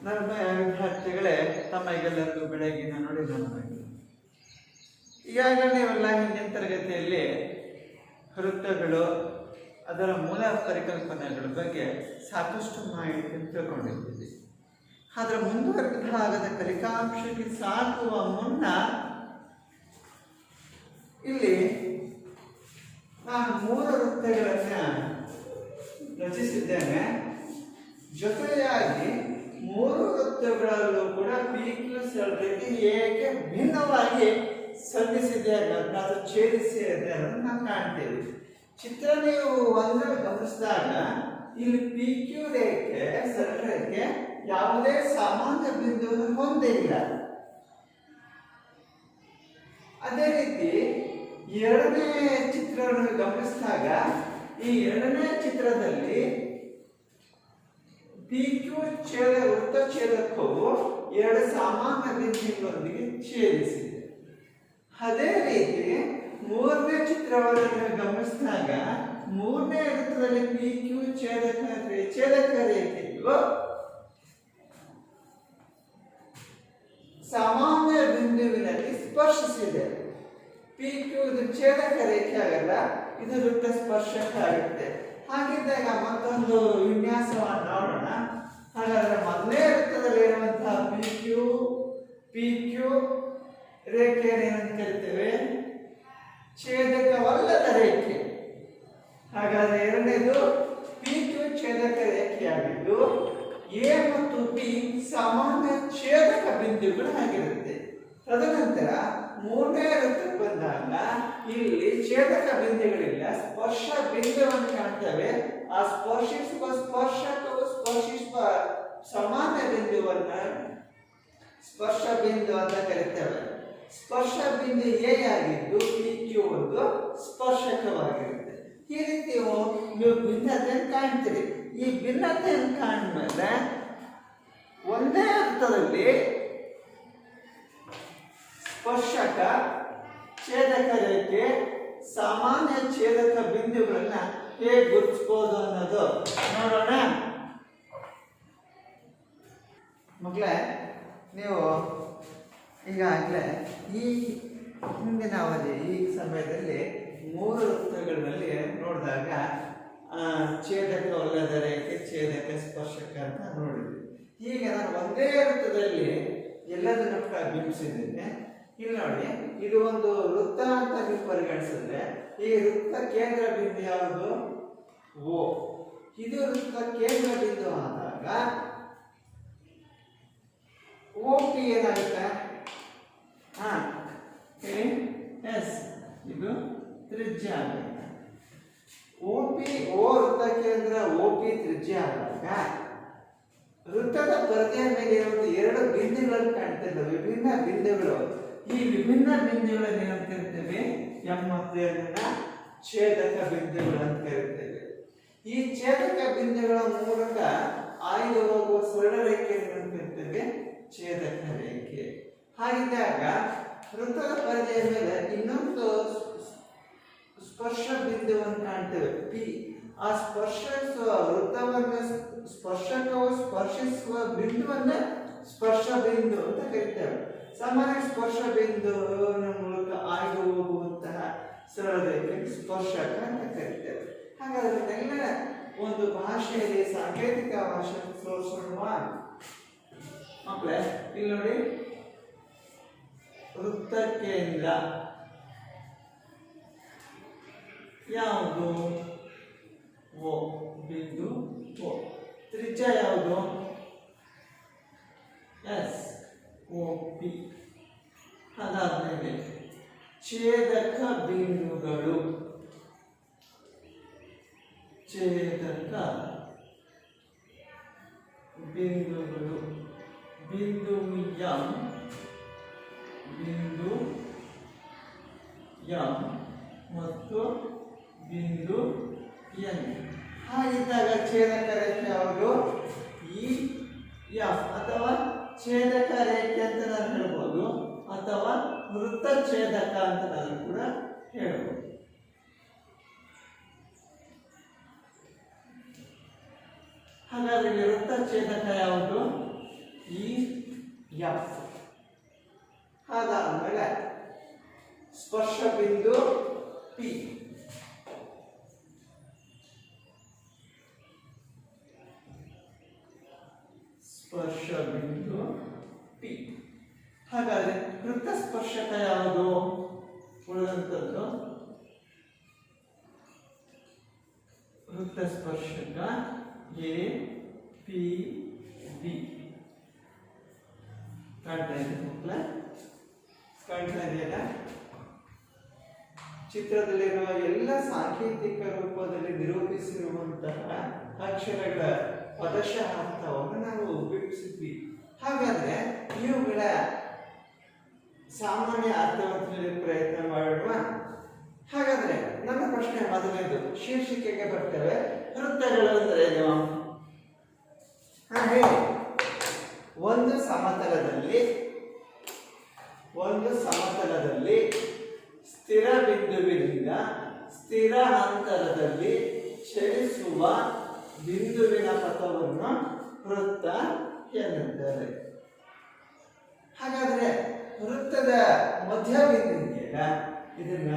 ನಮ್ಮ ವಿದ್ಯಾರ್ಥಿಗಳೇ, ತಮಗೆಲ್ಲರಿಗೂ ಬೆಳಗಿನ ನುಡಿಗಳನ್ನು ಈಗಾಗಲೇ ನೀವೆಲ್ಲ ಹಿಂದಿನ ತರಗತಿಯಲ್ಲಿ ವೃತ್ತಗಳು, ಅದರ ಮೂಲ ಪರಿಕಲ್ಪನೆಗಳ ಬಗ್ಗೆ ಸಾಕಷ್ಟು ಮಾಹಿತಿಯನ್ನು ತಿಳ್ಕೊಂಡಿದ್ದೀವಿ. ಅದರ ಮುಂದುವರೆದ ಭಾಗದ ಕಲಿಕಾಂಶಕ್ಕೆ ಸಾಗುವ ಮುನ್ನ ಇಲ್ಲಿ ನಾನು 3 ವೃತ್ತಗಳನ್ನು ರಚಿಸಿದ್ದೇನೆ. ಜೊತೆಯಾಗಿ 3 ವೃತ್ತಗಳಲ್ಲೂ ಕೂಡ PQ ಸರಳತೆ ಹೇಗೆ ಭಿನ್ನವಾಗಿ ಸಂಧಿಸಿದೆ ಅಥವಾ ಛೇದಿಸಿದೆ ಅನ್ನೋದನ್ನು ನಾವು ಕಾಣ್ತೇವೆ. ಚಿತ್ರ ನೀವು ಒಂದರಲ್ಲಿ ಗಮನಿಸಿದಾಗ ಇಲ್ಲಿ PQ ರೇಖೆ ಸರಳ ರೇಖೆ ಯಾವುದೇ ಸಾಮಾನ್ಯ ಬಿಂದುವನ್ನು ಹೊಂದಿಲ್ಲ. ಅದೇ ರೀತಿ ಎರಡನೇ ಚಿತ್ರವನ್ನು ಗಮನಿಸಿದಾಗ ಈ ಎರಡನೇ ಚಿತ್ರದಲ್ಲಿ PQ ವೃತ್ತ ಛೇದಕವು 2 ಸಾಮಾನ್ಯ ಬಿಂದುಗಳೊಂದಿಗೆ ಛೇದಿಸಿದೆ. ಅದೇ ರೀತಿ ಮೂರನೇ ಚಿತ್ರವನ್ನು ಗಮನಿಸಿದಾಗ ಮೂರನೇ ವೃತ್ತದಲ್ಲಿ PQ ಛೇದಕ ರೇಖೆಯು ಸಾಮಾನ್ಯ ಬಿಂದುವಿನಲ್ಲಿ ಸ್ಪರ್ಶಿಸಿದೆ. PQ ಇದು ಛೇದಕ ರೇಖೆ ಆಗಲ್ಲ, ಇದು ವೃತ್ತ ಸ್ಪರ್ಶಕ ಆಗುತ್ತೆ. ಹಾಗಿದ್ದಾಗ ಮತ್ತೊಂದು ವಿನ್ಯಾಸವನ್ನು ನೋಡೋಣ. ಹಾಗಾದ್ರೆ ಮೊದಲನೇ ವೃತ್ತದಲ್ಲಿ ಇರುವಂತಹ PQ ರೇಖೆಯನ್ನು ಏನಂತ ಕರಿತೇವೆ? ಛೇದಕವಲ್ಲದ ರೇಖೆ. ಹಾಗಾದ್ರೆ ಎರಡನೇದು PQ ಛೇದಕ ರೇಖೆಯಾಗಿದ್ದು A ಮತ್ತು B ಸಾಮಾನ್ಯ ಛೇದಕ ಬಿಂದುಗಳಾಗಿರುತ್ತೆ. ತದನಂತರ ಮೂರನೇ ವೃತ್ತಕ್ಕೆ ಬಂದಾಗ ಇಲ್ಲಿ ಛೇದಕ ಬಿಂದುಗಳಿಲ್ಲ, ಸ್ಪರ್ಶ ಬಿಂದುವನ್ನು ಕಾಣ್ತೇವೆ. ಆ ಸ್ಪರ್ಶಕವು ಸ್ಪರ್ಶಿಸುವ ಸಾಮಾನ್ಯ ಬಿಂದುವನ್ನ ಸ್ಪರ್ಶ ಬಿಂದು ಅಂತ ಕರಿತೇವೆ. ಸ್ಪರ್ಶ ಬಿಂದು A ಆಗಿದ್ದು PQ ಒಂದು ಸ್ಪರ್ಶಕವಾಗಿರುತ್ತೆ. ಈ ರೀತಿ ನೀವು ಭಿನ್ನತೆಯನ್ನು ಕಾಣ್ತೀರಿ. ಈ ಭಿನ್ನತೆಯನ್ನು ಕಾಣ್ಮೇಲೆ ಒಂದೇ ಅರ್ಥದಲ್ಲಿ ಸ್ಪರ್ಶಕ, ಛೇದಕ ರೇಖೆ, ಸಾಮಾನ್ಯ ಛೇದಕ ಬಿಂದುಗಳನ್ನ ಹೇಗೆ ಗುರುತಿಸಬಹುದು ಅನ್ನೋದು ನೋಡೋಣ. ಮಕ್ಕಳೇ, ನೀವು ಈಗಾಗಲೇ ಈ ಹಿಂದಿನ ಅವಧಿ ಈ ಸಮಯದಲ್ಲಿ 3 ವೃತ್ತಗಳಲ್ಲಿ ನೋಡಿದಾಗ ಛೇದಕವಲ್ಲದ ರೇಖೆ, ಛೇದಕ, ಸ್ಪರ್ಶಕ ಅಂತ ನೋಡಿದ್ವಿ. ಈಗ ನಾನು ಒಂದೇ ವೃತ್ತದಲ್ಲಿ ಎಲ್ಲದನ್ನು ಕೂಡ ಬಿಂಬಿಸಿದ್ದೇನೆ. ಇಲ್ಲಿ ನೋಡಿ, ಇದು ಒಂದು ವೃತ್ತ ಅಂತ ನೀವು ಪರಿಗಣಿಸಿದ್ರೆ ಈ ವೃತ್ತ ಕೇಂದ್ರ ಬಿಂದು ಯಾವುದು? O. ಇದು ವೃತ್ತ ಕೇಂದ್ರ ಬಿಂದು ಆದಾಗ OP ಏನಾಗುತ್ತೆ? ಹೇಳಿ. ಎಸ್, ಇದು ತ್ರಿಜ್ಯ ಆಗುತ್ತೆ. O ವೃತ್ತ ಕೇಂದ್ರ OP ತ್ರಿಜ್ಯ ಆದಾಗ ವೃತ್ತದ ಪರದೆಯ ಮೇಲೆ ಇರುವಂತಹ 2 ಬಿಂದುಗಳನ್ನು ಕಾಣ್ತೇವೆ, ವಿಭಿನ್ನ ಬಿಂದುಗಳು. ಈ ವಿಭಿನ್ನ ಬಿಂದುಗಳನ್ನು ಏನಂತ ಕರಿತೇವೆ? M ಮತ್ತು N ಛೇದಕ ಬಿಂದುಗಳು ಅಂತ ಕರಿತೇವೆ. ಈ ಛೇದಕ ಬಿಂದುಗಳ ಮೂಲಕ ಹಾಯ್ದು ಹೋಗುವ ಸರಳ ರೇಖೆಯನ್ನು ಕರಿತೇವೆ ಛೇದಕ ರೇಖೆ. ಹಾಗಿದ್ದಾಗ ವೃತ್ತದ ಪರದೆಯ ಮೇಲೆ ಇನ್ನೊಂದು ಸ್ಪರ್ಶ ಬಿಂದುವನ್ನು ಕಾಣ್ತೇವೆ P. ಆ ಸ್ಪರ್ಶಿಸುವ ವೃತ್ತವನ್ನು ಸ್ಪರ್ಶಕವು ಸ್ಪರ್ಶಿಸುವ ಬಿಂದುವನ್ನ ಸ್ಪರ್ಶ ಬಿಂದು ಅಂತ ಕರಿತೇವೆ. ಸಾಮಾನ್ಯ ಸ್ಪರ್ಶ ಬಿಂದುವಿನ ಮೂಲಕ ಹಾಯ್ದು ಹೋಗುವಂತಹ ಸರಳ ರೇಖೆ ಸ್ಪರ್ಶಕ ಅಂತ ಕರಿತೇವೆ. ಹಾಗಾದ್ರೆ ಎಲ್ಲ ಒಂದು ಭಾಷೆಯಲ್ಲಿ ಸಾಂಕೇತಿಕ ಭಾಷೆ ತೋರಿಸೋಣ ಮಕ್ಕಳೇ. ಇಲ್ಲಿ ನೋಡಿ, ವೃತ್ತ ಕೇಂದ್ರ ಯಾವುದು? O ಬಿಂದು O. ತ್ರಿಜ್ಯ ಯಾವುದು? Yes, OP. ಅದಾದ್ಮೇಲೆ ಛೇದಕ ಬಿಂದುಗಳು, ಛೇದಕ ಬಿಂದುಗಳು ಬಿಂದು M, ಬಿಂದು M ಮತ್ತು ಬಿಂದು N. ಹಾಗಿದ್ದಾಗ ಛೇದಕ ರೇಖೆ ಯಾವುದು? EF ಅಥವಾ ಛೇದಕ ರೇಖೆ ಅಂತ ನಾನು ಹೇಳ್ಬೋದು, ಅಥವಾ ವೃತ್ತ ಛೇದಕ ಅಂತ ನಾನು ಕೂಡ ಹೇಳ್ಬೋದು. ಹಾಗಾದ್ರೆ ವೃತ್ತ ಛೇದಕ ಯಾವುದು? E F. ಅದಾದ್ಮೇಲೆ ಸ್ಪರ್ಶ ಬಿಂದು ಪಿ. ಸ್ಪರ್ಶ ಬಿಂದು ಪಿ. ಹಾಗಾದ್ರೆ ವೃತ್ತ ಸ್ಪರ್ಶಕ ಯಾವುದು? ಉಳಿದಂಥದ್ದು ವೃತ್ತ ಸ್ಪರ್ಶಕ ಎ ಪಿ ಬಿ. ಕಾಣ್ತಾ ಇದೆ ಮಕ್ಕಳ? ಕಾಣ್ತಾ ಇದೆಯಲ್ಲ? ಚಿತ್ರದಲ್ಲಿರುವ ಎಲ್ಲ ಸಾಂಕೇತಿಕ ರೂಪದಲ್ಲಿ ನಿರೂಪಿಸಿರುವಂತಹ ಅಕ್ಷರಗಳ ಪದಶಃ ಅರ್ಥವನ್ನು ನಾವು ಬಿಡಿಸಿದ್ವಿ. ಹಾಗಾದ್ರೆ ಇವುಗಳ ಸಾಮಾನ್ಯ ಅರ್ಥವನ್ನು ಪ್ರಯತ್ನ ಮಾಡೋಣ. ಹಾಗಾದ್ರೆ ನನ್ನ ಪ್ರಶ್ನೆ ಮೊದಲನೇದು ಶೀರ್ಷಿಕೆಗೆ ಬರ್ತೇವೆ. ವೃತ್ತಗಳು ಅಂದ್ರೆ ಏನು? ಹೇಳಿ. ಒಂದು ಸಮತಲದಲ್ಲಿ ಸ್ಥಿರ ಬಿಂದುವಿನಿಂದ ಸ್ಥಿರ ಅಂತರದಲ್ಲಿ ಚಲಿಸುವ ಬಿಂದುವಿನ ಪಥವನ್ನು ವೃತ್ತ ಎನ್ನುತ್ತಾರೆ. ಹಾಗಾದ್ರೆ ವೃತ್ತದ ಮಧ್ಯಬಿಂದು ಇದೆಯಲ್ಲ, ಇದನ್ನ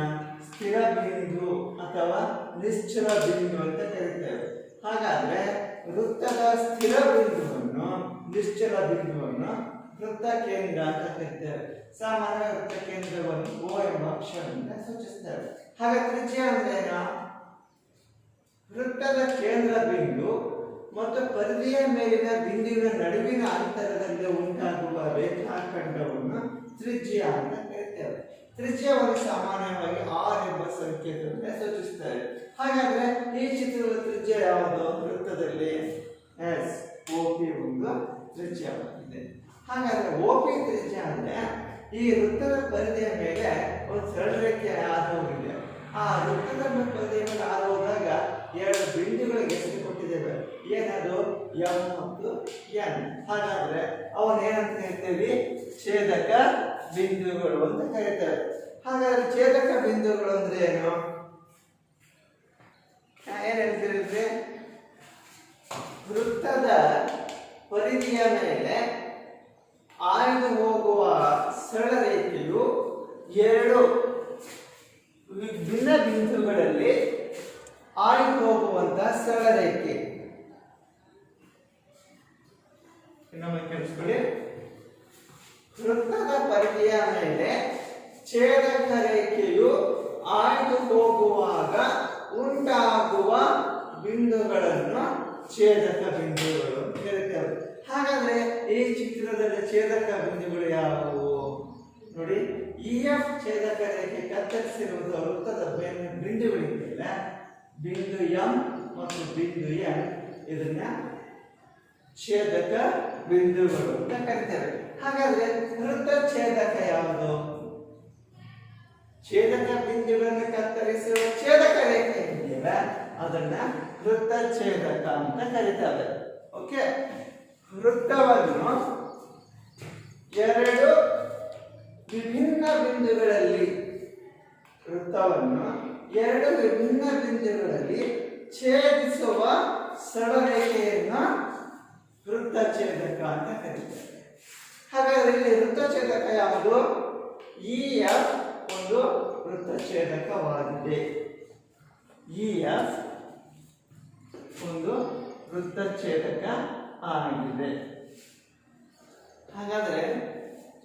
ಸ್ಥಿರ ಬಿಂದು ಅಥವಾ ನಿಶ್ಚಲ ಬಿಂದು ಅಂತ ಕರೀತೇವೆ. ಹಾಗಾದ್ರೆ ವೃತ್ತದ ಸ್ಥಿರ ಬಿಂದುವನ್ನು ನಿಶ್ಚಲ ಬಿಂದುವನ್ನು ವೃತ್ತ ಕೇಂದ್ರ ಅಂತ ಕರೀತೇವೆ. ಸಾಮಾನ್ಯ ವೃತ್ತ ಕೇಂದ್ರವನ್ನು ಓ ಎಂಬ ಅಕ್ಷರದಿಂದ ಸೂಚಿಸ್ತೇವೆ. ಹಾಗೆ ತ್ರಿಜ್ಯ ಅಂದ್ರೆ ಏನು? ವೃತ್ತದ ಕೇಂದ್ರ ಬಿಂದು ಮತ್ತು ಪರಿಧಿಯ ಮೇಲಿನ ಬಿಂದುವಿನ ನಡುವಿನ ಅಂತರದಲ್ಲಿ ಉಂಟಾಗುವ ರೇಖಾಖಂಡವನ್ನು ತ್ರಿಜ್ಯ ಅಂತ ಕರೀತೇವೆ. ತ್ರಿಜ್ಯವನ್ನು ಸಾಮಾನ್ಯವಾಗಿ ಆರ್ ಎಂಬ ಸಂಕೇತದಿಂದ ಸೂಚಿಸುತ್ತಾರೆ. ಹಾಗಾದ್ರೆ ಈ ಚಿತ್ರದ ತ್ರಿಜ್ಯ ಯಾವುದು? ವೃತ್ತದಲ್ಲಿ ಎಸ್ ಓಪಿ ಒಂದು ತ್ರಿಜ್ಯವಾಗಿದೆ. ಹಾಗಾದ್ರೆ ಓಪಿ ತ್ರಿಜ್ಯ ಅಂದ್ರೆ ಈ ವೃತ್ತದ ಪರಿಧಿಯ ಮೇಲೆ ಒಂದು ಸರಳ ರೇಖೆ ಹಾದುಹೋಗಿದೆ. ಆ ವೃತ್ತದ ಪರಿಧಿಯ ಮೇಲೆ ಹಾದು ಹೋದಾಗ ಎರಡು ಬಿಂದುಗಳಿಗೆ ಹೆಸರು ಕೊಟ್ಟಿದ್ದೇವೆ. ಏನದು? ಎಂ ಮತ್ತು ಎನ್. ಹಾಗಾದ್ರೆ ಅವನ್ನ ಏನಂತ ಕರಿತೇವೆ? ಛೇದಕ ಬಿಂದುಗಳು ಅಂತ ಕರೀತೇವೆ. ಹಾಗಾದ್ರೆ ಛೇದಕ ಬಿಂದುಗಳು ಅಂದ್ರೆ ಏನು? ಏನ್ ಹೇಳ್ತೀರಿ? ವೃತ್ತದ ಪರಿಧಿಯ ಮೇಲೆ ಹಾಯ್ದು ಹೋಗುವ ಸರಳ ರೇಖೆಯು ಎರಡು ವಿಭಿನ್ನ ಬಿಂದುಗಳಲ್ಲಿ ಹಾಯ್ದು ಹೋಗುವಂತಹ ಸರಳ ರೇಖೆ. ಇನ್ನೊಮ್ಮೆ ಕೇಳಿಸ್ಕೊಳ್ಳಿ. ವೃತ್ತದ ಪರಿಧಿಯ ಮೇಲೆ ಛೇದಕ ರೇಖೆಯು ಹಾಯ್ದು ಹೋಗುವಾಗ ಉಂಟಾಗುವ ಬಿಂದುಗಳನ್ನು ಛೇದಕ ಬಿಂದುಗಳು ಅಂತ ಕರೀತೇವೆ. ಹಾಗಾದ್ರೆ ಈ ಚಿತ್ರದಲ್ಲಿ ಛೇದಕ ಬಿಂದುಗಳು ಯಾವುವು? ನೋಡಿ, ಇ ಎಫ್ ಛೇದಕ ರೇಖೆ ಕತ್ತರಿಸಿರುವುದು ವೃತ್ತದ ಬಿಂದುಗಳಿಂದ ಬಿಂದು ಎಂ ಮತ್ತು ಬಿಂದು ಎನ್. ಇದನ್ನ ಛೇದಕ ಬಿಂದುಗಳು ಅಂತ ಕರೀತೇವೆ. ಹಾಗಾದ್ರೆ ವೃತ್ತ ಛೇದಕ ಯಾವುದು? ಛೇದಕ ಬಿಂದುಗಳನ್ನು ಕತ್ತರಿಸುವ ಛೇದಕ ರೇಖೆ ಇದೆಯಲ್ಲ, ಅದನ್ನ ವೃತ್ತ ಛೇದಕ ಅಂತ ಕರೀತಾರೆ. ಓಕೆ. ವೃತ್ತವನ್ನು ಎರಡು ವಿಭಿನ್ನ ಬಿಂದುಗಳಲ್ಲಿ ಛೇದಿಸುವ ಸರಳ ರೇಖೆಯನ್ನು ವೃತ್ತ ಛೇದಕ ಅಂತ ಕರೀತಾರೆ. ಹಾಗಾದ್ರೆ ಇಲ್ಲಿ ವೃತ್ತ ಛೇದಕ ಯಾವುದು? ಇ ಎಫ್ ಒಂದು ವೃತ್ತ ಛೇದಕವಾಗಿದೆ. ಇ ಎಫ್ ಒಂದು ವೃತ್ತ ಛೇದಕ ಆಗಿದೆ. ಹಾಗಾದ್ರೆ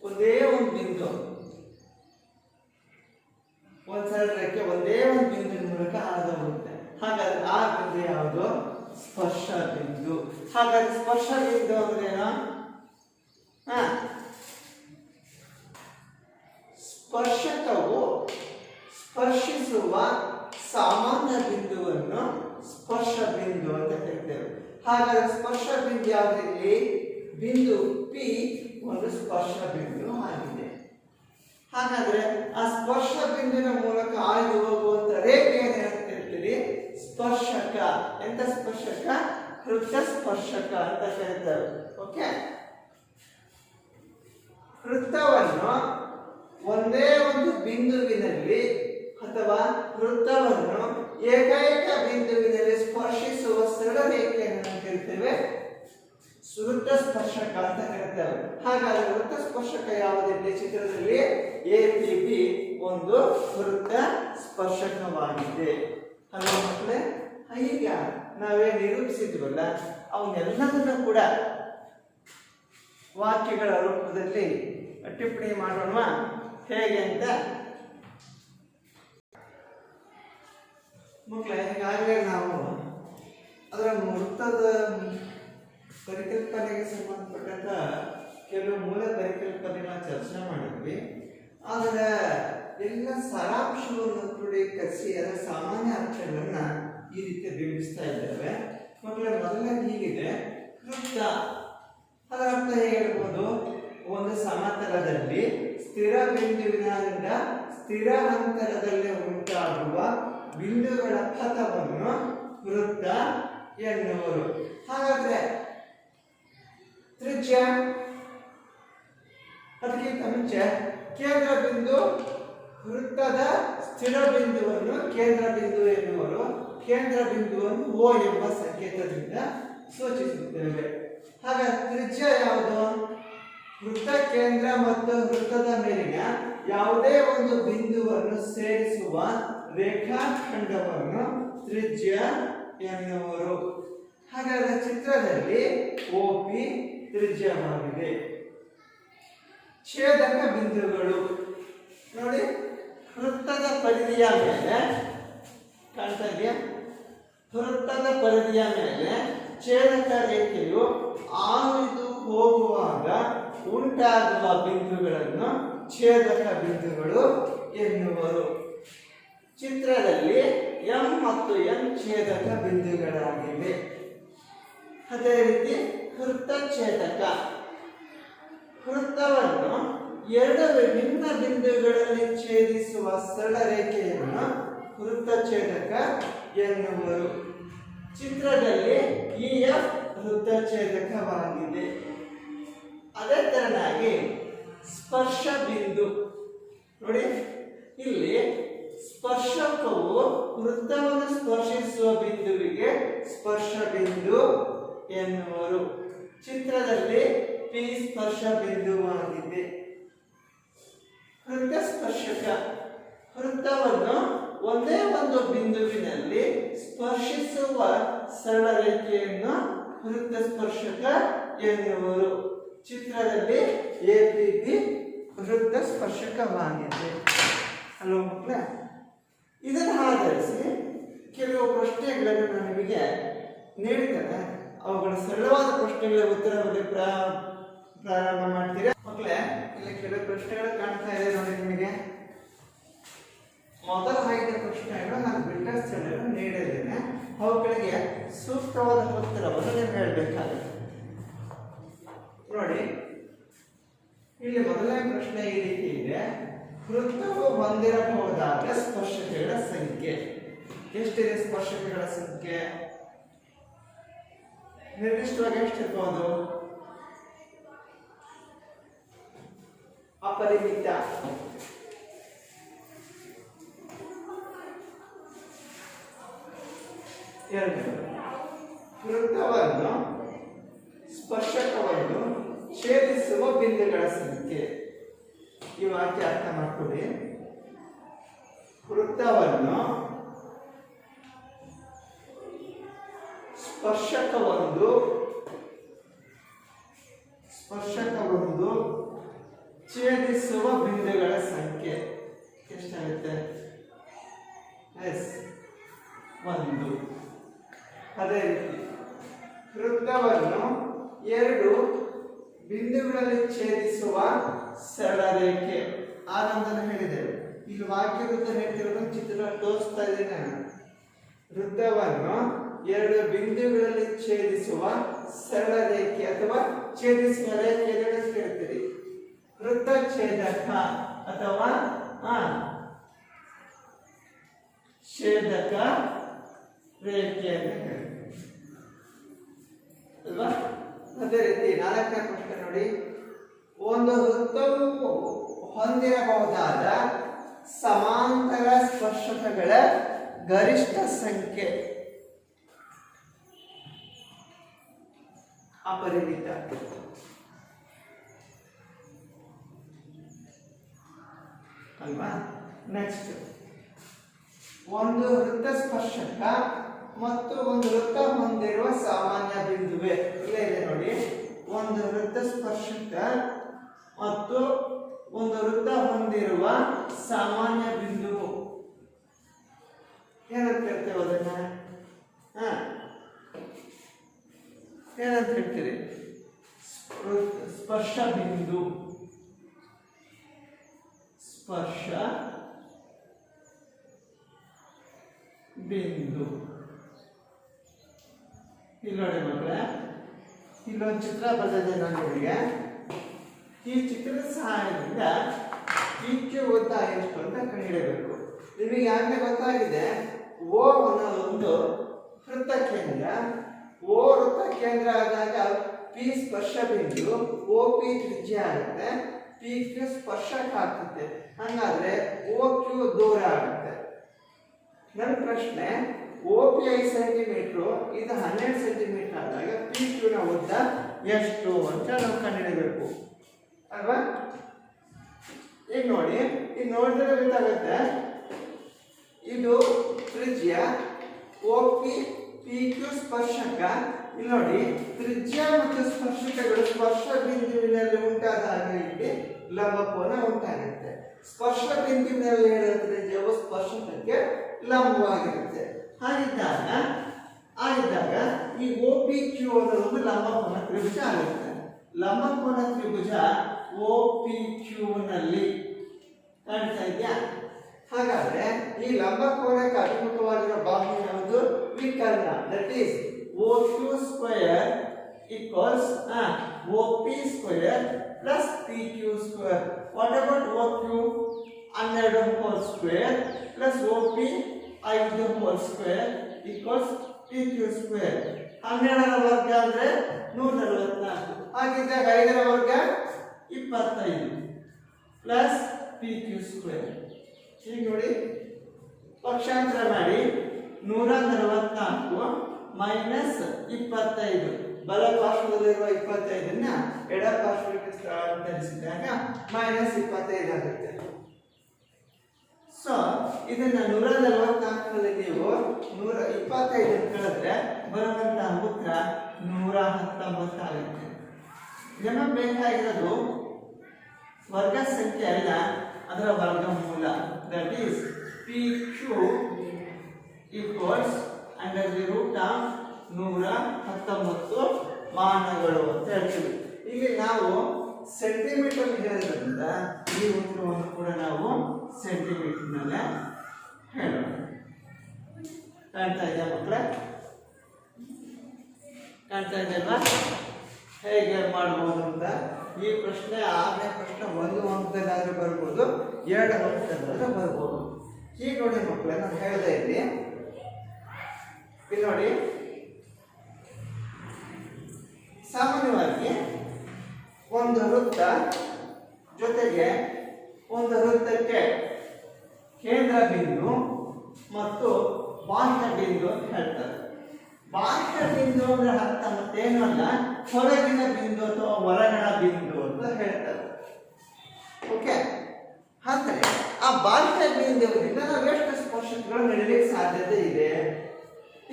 ಒಂದೇ ಒಂದು ಬಿಂದು, ಒಂದು ಸರಳ ರೇಖೆ ಒಂದೇ ಒಂದು ಬಿಂದುವಿನ ಮೂಲಕ ಹಾದು ಹೋಗುತ್ತೆ. ಹಾಗಾದ್ರೆ ಆ ಬಿಂದು ಯಾವುದು? ಸ್ಪರ್ಶ ಬಿಂದು. ಹಾಗಾದ್ರೆ ಸ್ಪರ್ಶ ಬಿಂದು ಅಂದ್ರೆ ಏನು? ಸ್ಪರ್ಶಕವು ಸ್ಪರ್ಶಿಸುವ ಸಾಮಾನ್ಯ ಬಿಂದುವನ್ನು ಸ್ಪರ್ಶ ಬಿಂದು ಅಂತ ಕರೀತೇವೆ. ಹಾಗಾದ್ರೆ ಸ್ಪರ್ಶ ಬಿಂದು ಯಾವುದಿಲ್ಲಿ? ಬಿಂದು ಪಿ ಒಂದು ಸ್ಪರ್ಶ ಬಿಂದು ಆಗಿದೆ. ಹಾಗಾದ್ರೆ ಆ ಸ್ಪರ್ಶ ಬಿಂದುವಿನ ಮೂಲಕ ಹಾದು ಹೋಗುವಂತ ರೇಖೆಯನ್ನು ಏನಂತ ಕರಿತೀವಿ? ಸ್ಪರ್ಶಕ. ಎಂತ ಸ್ಪರ್ಶಕ? ವೃತ್ತ ಸ್ಪರ್ಶಕ ಅಂತ ಕರೀತಾರೆ. ಓಕೆ. ವೃತ್ತವನ್ನು ಒಂದೇ ಒಂದು ಬಿಂದುವಿನಲ್ಲಿ ಅಥವಾ ವೃತ್ತವನ್ನು ಏಕೈಕ ಬಿಂದುವಿನಲ್ಲಿ ಸ್ಪರ್ಶಿಸುವ ಸರಳ ರೇಖೆಯನ್ನು ಕರಿತೇವೆ ವೃತ್ತ ಸ್ಪರ್ಶಕ ಅಂತ ಕರೀತಾರೆ. ಹಾಗಾದ್ರೆ ವೃತ್ತ ಸ್ಪರ್ಶಕ ಯಾವುದಿದೆ ಚಿತ್ರದಲ್ಲಿ? APB ಒಂದು ವೃತ್ತ ಸ್ಪರ್ಶಕವಾಗಿದೆ. ಅಲ್ವಾ ಮಕ್ಕಳೇ? ಈಗ ನಾವೇ ನಿರೂಪಿಸಿದ್ವಲ್ಲ ಅವನ್ನೆಲ್ಲದನ್ನು ಕೂಡ ವಾಕ್ಯಗಳ ರೂಪದಲ್ಲಿ ಟಿಪ್ಪಣಿ ಮಾಡೋಣ. ಹೇಗೆ ಅಂತ ಮಕ್ಕಳೇ, ಈಗಾಗಲೇ ನಾವು ಅದರ ವೃತ್ತದ ಪರಿಕಲ್ಪನೆಗೆ ಸಂಬಂಧಪಟ್ಟಂತ ಕೆಲವು ಮೂಲ ಪರಿಕಲ್ಪನೆಗಳನ್ನ ಚರ್ಚೆ ಮಾಡಿದ್ವಿ. ಅದರ ಎಲ್ಲ ಸಾರಾಂಶವನ್ನು ಕ್ರೋಢೀಕರಿಸಿ ಅದರ ಸಾಮಾನ್ಯ ಅರ್ಥಗಳನ್ನ ಈ ರೀತಿ ಬಿಂಬಿಸ್ತಾ ಇದ್ದೇವೆ. ಮಕ್ಕಳೇ, ಮೊದಲನೇ ಹೀಗಿದೆ, ವೃತ್ತ. ಅದರ ಅರ್ಥ ಹೇಗೆ ಹೇಳ್ಬೋದು? ಒಂದು ಸಮತಲದಲ್ಲಿ ಸ್ಥಿರ ಬಿಂದುವಿನಿಂದ ಸ್ಥಿರ ಅಂತರದಲ್ಲಿ ಉಂಟಾಗುವ ಬಿಂದುಗಳ ಪಥವನ್ನು ವೃತ್ತ ಎನ್ನುವರು. ಹಾಗಾದ್ರೆ ತ್ರಿಜ್ಯ, ಅದಕ್ಕಿಂತ ಮುಂಚೆ ಕೇಂದ್ರ ಬಿಂದು, ವೃತ್ತದ ಸ್ಥಿರ ಬಿಂದುವನ್ನು ಕೇಂದ್ರ ಬಿಂದು ಎನ್ನುವರು. ಕೇಂದ್ರ ಬಿಂದುವನ್ನು O ಎಂಬ ಸಂಕೇತದಿಂದ ಸೂಚಿಸುತ್ತೇವೆ. ಹಾಗಾದ್ರೆ ತ್ರಿಜ್ಯ ಯಾವುದು? ವೃತ್ತ ಕೇಂದ್ರ ಮತ್ತು ವೃತ್ತದ ಮೇಲಿನ ಯಾವುದೇ ಒಂದು ಬಿಂದುವನ್ನು ಸೇರಿಸುವ ರೇಖಾಖಂಡವನ್ನು ತ್ರಿಜ್ಯ ಎನ್ನುವರು. ಹಾಗಾದ್ರೆ ಚಿತ್ರದಲ್ಲಿ OP ತ್ರಿಜ್ಯವಾಗಿದೆ. ಛೇದಕ ಬಿಂದುಗಳು ನೋಡಿ, ವೃತ್ತದ ಪರಿಧಿಯ ಮೇಲೆ ಕಾಣ್ತಾ ಇದೆಯಾ? ವೃತ್ತದ ಪರಿಧಿಯ ಮೇಲೆ ಛೇದಕ ರೇಖೆಯು ಹಾದು ಹೋಗುವಾಗ ಉಂಟಾಗುವ ಬಿಂದುಗಳನ್ನು ಛೇದಕ ಬಿಂದುಗಳು ಎನ್ನುವರು. ಚಿತ್ರದಲ್ಲಿ M ಮತ್ತು N ಛೇದಕ ಬಿಂದುಗಳಾಗಿವೆ. ಅದೇ ರೀತಿ ವೃತ್ತ ಛೇದಕ, ವೃತ್ತವನ್ನು ಎರಡು ವಿಭಿನ್ನ ಬಿಂದುಗಳಲ್ಲಿ ಛೇದಿಸುವ ಸರಳ ರೇಖೆಯನ್ನು ವೃತ್ತ ಛೇದಕ ಎನ್ನುವರು. ಚಿತ್ರದಲ್ಲಿ EF ವೃತ್ತ ಛೇದಕವಾಗಿದೆ. ಅದೇ ತರನಾಗಿ ಸ್ಪರ್ಶ ಬಿಂದು ನೋಡಿ, ಇಲ್ಲಿ ಸ್ಪರ್ಶಕವು ವೃತ್ತವನ್ನು ಸ್ಪರ್ಶಿಸುವ ಬಿಂದುವಿಗೆ ಸ್ಪರ್ಶ ಬಿಂದು ಎನ್ನುವರು. ಚಿತ್ರದಲ್ಲಿ P ಸ್ಪರ್ಶ ಬಿಂದುವಾಗಿದೆ. ವೃತ್ತ ಸ್ಪರ್ಶಕ, ವೃತ್ತವನ್ನು ಒಂದೇ ಒಂದು ಬಿಂದುವಿನಲ್ಲಿ ಸ್ಪರ್ಶಿಸುವ ಸರಳ ರೇಖೆಯನ್ನು ವೃತ್ತ ಸ್ಪರ್ಶಕ ಎನ್ನುವರು. ಚಿತ್ರದಲ್ಲಿ APB ವೃತ್ತ ಸ್ಪರ್ಶಕವಾಗಿದೆ. ಅಲ್ವಾ ಮಕ್ಕಳೇ? ಇದನ್ನು ಆಧರಿಸಿ ಕೆಲವು ಪ್ರಶ್ನೆಗಳನ್ನು ನಾನು ನಿಮಗೆ ನೀಡಿದ್ದೇನೆ. ಅವುಗಳ ಸರಳವಾದ ಪ್ರಶ್ನೆಗಳ ಉತ್ತರವನ್ನು ಪ್ರಾರಂಭ ಮಾಡ್ತೀರಾ ಮಕ್ಕಳೇ? ಇಲ್ಲಿ ಕೆಲವು ಪ್ರಶ್ನೆಗಳು ಕಾಣ್ತಾ ಇದೆ ನೋಡಿ ನಿಮಗೆ. ಮೊದಲ 5 ಪ್ರಶ್ನೆಗಳು ನಾನು ಬಿಟ್ಟ ಸ್ಥಳವನ್ನು ನೀಡಿದ್ದೇನೆ. ಅವುಗಳಿಗೆ ಸೂಕ್ತವಾದ ಉತ್ತರವನ್ನು ನೀವು ಹೇಳಬೇಕಾಗುತ್ತೆ. ನೋಡಿ, ಇಲ್ಲಿ ಮೊದಲನೇ ಪ್ರಶ್ನೆ ಈ ರೀತಿ ಇದೆ, ವೃತ್ತವು ಹೊಂದಿರಬಹುದಾದ ಸ್ಪರ್ಶಕಗಳ ಸಂಖ್ಯೆ ಎಷ್ಟಿದೆ? ಸ್ಪರ್ಶಕಗಳ ಸಂಖ್ಯೆ ನಿರ್ದಿಷ್ಟವಾಗಿ ಎಷ್ಟಿರ್ಬೋದು? ಅಪರಿಮಿತ. ವೃತ್ತವನ್ನು ಸ್ಪರ್ಶಕವನ್ನು ಛೇದಿಸುವ ಬಿಂದುಗಳ ಸಂಖ್ಯೆ. ಈ ವಾಕ್ಯ ಅರ್ಥ ಮಾಡ್ಕೊಳ್ಳಿ. ವೃತ್ತವನ್ನು ಸ್ಪರ್ಶಕವೊಂದು ಛೇದಿಸುವ ಬಿಂದುಗಳ ಸಂಖ್ಯೆ ಎಷ್ಟಾಗುತ್ತೆ? ಒಂದು. ಅದೇ ರೀತಿ ವೃತ್ತವನ್ನು 2 ಬಿಂದುಗಳಲ್ಲಿ ಛೇದಿಸುವ ಸರಳ ರೇಖೆ. ಆನಂದನ ಹೇಳಿದ್ದೇವೆ. ಇಲ್ಲಿ ವಾಕ್ಯ ವೃತ್ತ ಹೇಳ್ತಿರೋದು ಚಿತ್ರ ತೋರಿಸ್ತಾ ಇದ್ದೀನಿ ನಾನು. ವೃತ್ತವನ್ನು 2 ಬಿಂದುಗಳಲ್ಲಿ ಛೇದಿಸುವ ಸರಳ ರೇಖೆ ಅಥವಾ ಛೇದಿಸುವ ರೇಖೆ ಅಂತ ಹೇಳ್ತೀರಿ. ವೃತ್ತ ಛೇದಕ ಅಥವಾ ಛೇದಕ ರೇಖೆ ಅಂತ ಹೇಳ್ತೀವಿ ಅಲ್ವಾ? ಅದೇ ರೀತಿ 4ನೇ ಪ್ರಶ್ನೆ ನೋಡಿ, ಒಂದು ವೃತ್ತವು ಹೊಂದಿರಬಹುದಾದ ಸಮಾಂತರ ಸ್ಪರ್ಶಕಗಳ ಗರಿಷ್ಠ ಸಂಖ್ಯೆ. ಅಪರಿಮಿತ. ಅಲ್ವಾ? ನೆಕ್ಸ್ಟ್, ಒಂದು ವೃತ್ತ ಸ್ಪರ್ಶಕ ಮತ್ತು ಒಂದು ವೃತ್ತ ಹೊಂದಿರುವ ಸಾಮಾನ್ಯ ಬಿಂದುವೆ. ಇಲ್ಲೇ ಇದೆ ನೋಡಿ, ಒಂದು ವೃತ್ತ ಸ್ಪರ್ಶಕ ಮತ್ತು ಒಂದು ವೃತ್ತ ಹೊಂದಿರುವ ಸಾಮಾನ್ಯ ಬಿಂದುವು. ಏನಂತ ಹೇಳ್ತೇವೆ ಅದನ್ನ? ಏನಂತ ಹೇಳ್ತೀರಿ? ಸ್ಪರ್ಶ ಬಿಂದು. ಸ್ಪರ್ಶ ಬಿಂದು. ಇಲ್ಲಿ ನೋಡಿ ಮಕ್ಕಳೇ, ಇಲ್ಲೊಂದು ಚಿತ್ರ ಬರ್ತದೆ ನಮಗೆ. ಈ ಚಿತ್ರದ ಸಹಾಯದಿಂದ PQ ಉದ್ದ ಎಷ್ಟು ಅಂತ ಕಂಡುಹಿಡಿಯಬೇಕು. ನಿಮಗೆ ಆಗಲೇ ಗೊತ್ತಾಗಿದೆ, O ಅನ್ನೋದೊಂದು ವೃತ್ತ ಕೇಂದ್ರ. O ವೃತ್ತ ಕೇಂದ್ರ ಆದಾಗ P ಸ್ಪರ್ಶ ಬಿಂದು, OP ತ್ರಿಜ್ಯ ಆಗುತ್ತೆ, PQ ಸ್ಪರ್ಶಕ ಆಗ್ತದೆ. ಹಂಗಾದ್ರೆ OQ ದೂರ ಆಗುತ್ತೆ. ನನ್ನ ಪ್ರಶ್ನೆ, OP 5 ಸೆಂಟಿಮೀಟರ್, ಇದು 12 ಸೆಂಟಿಮೀಟರ್ ಆದಾಗ PQ ನ ಉದ್ದ ಎಷ್ಟು ಅಂತ ನಾವು ಕಂಡುಹಿಡಿಯಬೇಕು ಅಲ್ವಾ? ಈಗ ನೋಡಿ, ಈಗ ನೋಡಿದ್ರೆ ಗೊತ್ತಾಗುತ್ತೆ, ಇದು ತ್ರಿಜ್ಯ, OP PQ ಸ್ಪರ್ಶಕ. ಇಲ್ಲಿ ನೋಡಿ, ತ್ರಿಜ್ಯ ಮತ್ತು ಸ್ಪರ್ಶಕಗಳು ಸ್ಪರ್ಶ ಬಿಂದುವಿನಲ್ಲಿ ಉಂಟಾದಾಗ ಇಲ್ಲಿ ಲಂಬಕೋನ ಉಂಟಾಗುತ್ತೆ. ಸ್ಪರ್ಶ ಬಿಂದುವಿನಲ್ಲಿ ಹೇಳುವ ತ್ರಿಜ್ಯವು ಸ್ಪರ್ಶಕಕ್ಕೆ ಲಂಬವಾಗಿರುತ್ತೆ. ಆಗಿದ್ದಾಗ ಈ OPQ ಅನ್ನೋದು ಲಂಬಕೋನ ತ್ರಿಭುಜ ಆಗುತ್ತೆ. ಲಂಬಕೋನ ತ್ರಿಭುಜ OPQ ನಲ್ಲಿ ಕಾಣ್ತಾ ಇದೆಯಾ? ಹಾಗಾದ್ರೆ ಈ ಲಂಬಕೋನಕ್ಕೆ ಅಭಿಮುಖವಾಗಿರೋ ಬಾಹು ಯಾವುದು? ವಿಕರ್ಣ. That is OQ square equals OP square plus PQ square. What about OQ? 12 whole square plus OP 5 whole square equals PQ square. 12ರ ವರ್ಗ ಅಂದ್ರೆ 144. ಹಾಗಿದ್ದಾಗ 5ರ ವರ್ಗ 25 ಪ್ಲಸ್ PQ ಸ್ಕ್ವೇರ್. ಈಗ ನೋಡಿ, ಪಕ್ಷಾಂತರ ಮಾಡಿ 144 ಮೈನಸ್ 25. ಬಲ ಪಾರ್ಶ್ವದಲ್ಲಿರುವ 25ನ್ನ ಎಡ ಪಾರ್ಶ್ವಕ್ಕೆ ಸ್ಥಳಾಂತರಿಸಿದಾಗ ಮೈನಸ್ 25 ಆಗುತ್ತೆ. ಸೊ ಇದನ್ನ 144ರಲ್ಲಿ ನೀವು 125 ಕಳೆದ್ರೆ ಬರುವಂತಹ ಉತ್ತರ 119 ಆಗುತ್ತೆ. ನಮಗೆ ಬೇಕಾಗಿರೋದು ವರ್ಗ ಸಂಖ್ಯೆ ಅಲ್ಲ, ಅದರ ವರ್ಗಮೂಲ. That is PQ equals under the root of 119 ಮಾನಗಳು ಅಂತ ಹೇಳ್ತೀವಿ. ಇಲ್ಲಿ ನಾವು ಸೆಂಟಿಮೀಟರ್ ಹೇಳೋದ್ರಿಂದ ಈ ಉತ್ತರವನ್ನು ಕೂಡ ನಾವು ಸೆಂಟಿಮೀಟರ್ನಲ್ಲೇ ಹೇಳೋಣ. ಕಾಣ್ತಾ ಇದೆಯಾ ಮಕ್ಕಳೇ? ಕಾಣ್ತಾ ಇದೆಯಲ್ವಾ ಹೇಗೆ ಮಾಡ್ಬೋದು ಅಂತ? ಈ ಪ್ರಶ್ನೆ 6ನೇ ಪ್ರಶ್ನೆ 1 ಅಂಕದಲ್ಲಾದ್ರೂ ಬರ್ಬೋದು, 2 ಅಂಕದಲ್ಲಾದ್ರೂ ಬರ್ಬೋದು. ಈಗ ನೋಡಿ ಮಕ್ಕಳೇ, ನಾನು ಹೇಳ್ದೆ ಇಲ್ಲಿ ನೋಡಿ, ಸಾಮಾನ್ಯವಾಗಿ ಒಂದು ವೃತ್ತ ಜೊತೆಗೆ ಒಂದು ವೃತ್ತಕ್ಕೆ ಕೇಂದ್ರ ಬಿಂದು ಮತ್ತು ಬಾಹ್ಯ ಬಿಂದು ಅಂತ ಹೇಳ್ತಾರೆ. ಬಾಹ್ಯ ಬಿಂದು ಅಂದ್ರೆ ಅರ್ಥ ಮತ್ತೇನು ಅಲ್ಲ, ಹೊರಗಿನ ಬಿಂದು ಅಥವಾ ಹೊರಗಣ ಬಿಂದು ಅಂತ ಹೇಳ್ತಾರೆ. ಓಕೆ, ಅಂದ್ರೆ ಆ ಬಾಹ್ಯ ಬಿಂದುವಿನಿಂದ ನಾವು ಎಷ್ಟು ಸ್ಪರ್ಶಕಗಳು ನಡೀಲಿಕ್ಕೆ ಸಾಧ್ಯತೆ ಇದೆ?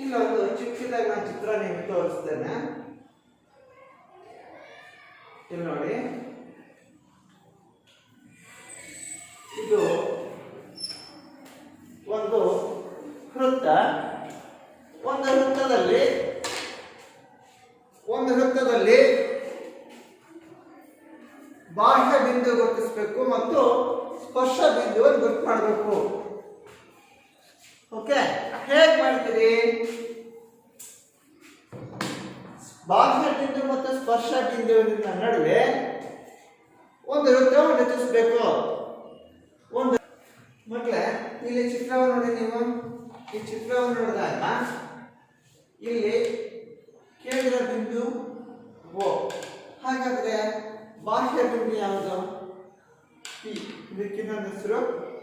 ಇಲ್ಲೊಂದು ಚಿಕ್ಕದಾಗಿ ನಾನು ಚಿತ್ರ ನಿಮಗೆ ತೋರಿಸ್ತೇನೆ. ಇಲ್ಲಿ ನೋಡಿ, ಇದು ಒಂದು ವೃತ್ತ. ಒಂದು ವೃತ್ತದಲ್ಲಿ ಬಾಹ್ಯ ಬಿಂದು ಗುರುತಿಸಬೇಕು ಮತ್ತು ಸ್ಪರ್ಶ ಬಿಂದುವನ್ನು ಗುರುತು ಮಾಡಬೇಕು. ಓಕೆ, ಹೇಗೆ ಮಾಡ್ತೀರಿ? ಬಾಹ್ಯ ಬಿಂದು ಮತ್ತು ಸ್ಪರ್ಶ ಬಿಂದುವಿನ ನಡುವೆ ಒಂದು ವೃತ್ತವನ್ನು ರಚಿಸಬೇಕು. ಒಂದು ಮಕ್ಕಳೇ, ಇಲ್ಲಿ ಚಿತ್ರವನ್ನು ನೋಡಿ. ನೀವು ಈ ಚಿತ್ರವನ್ನು ನೋಡಿದಾಗ ಇಲ್ಲಿ ಕೇಂದ್ರ ಬಿಂದು O. ಹಾಗಾದ್ರೆ ಬಾಹ್ಯ ಬಿಂದು ಯಾವುದು? P. ಇದಕ್ಕಿಂತ ಹೆಸರು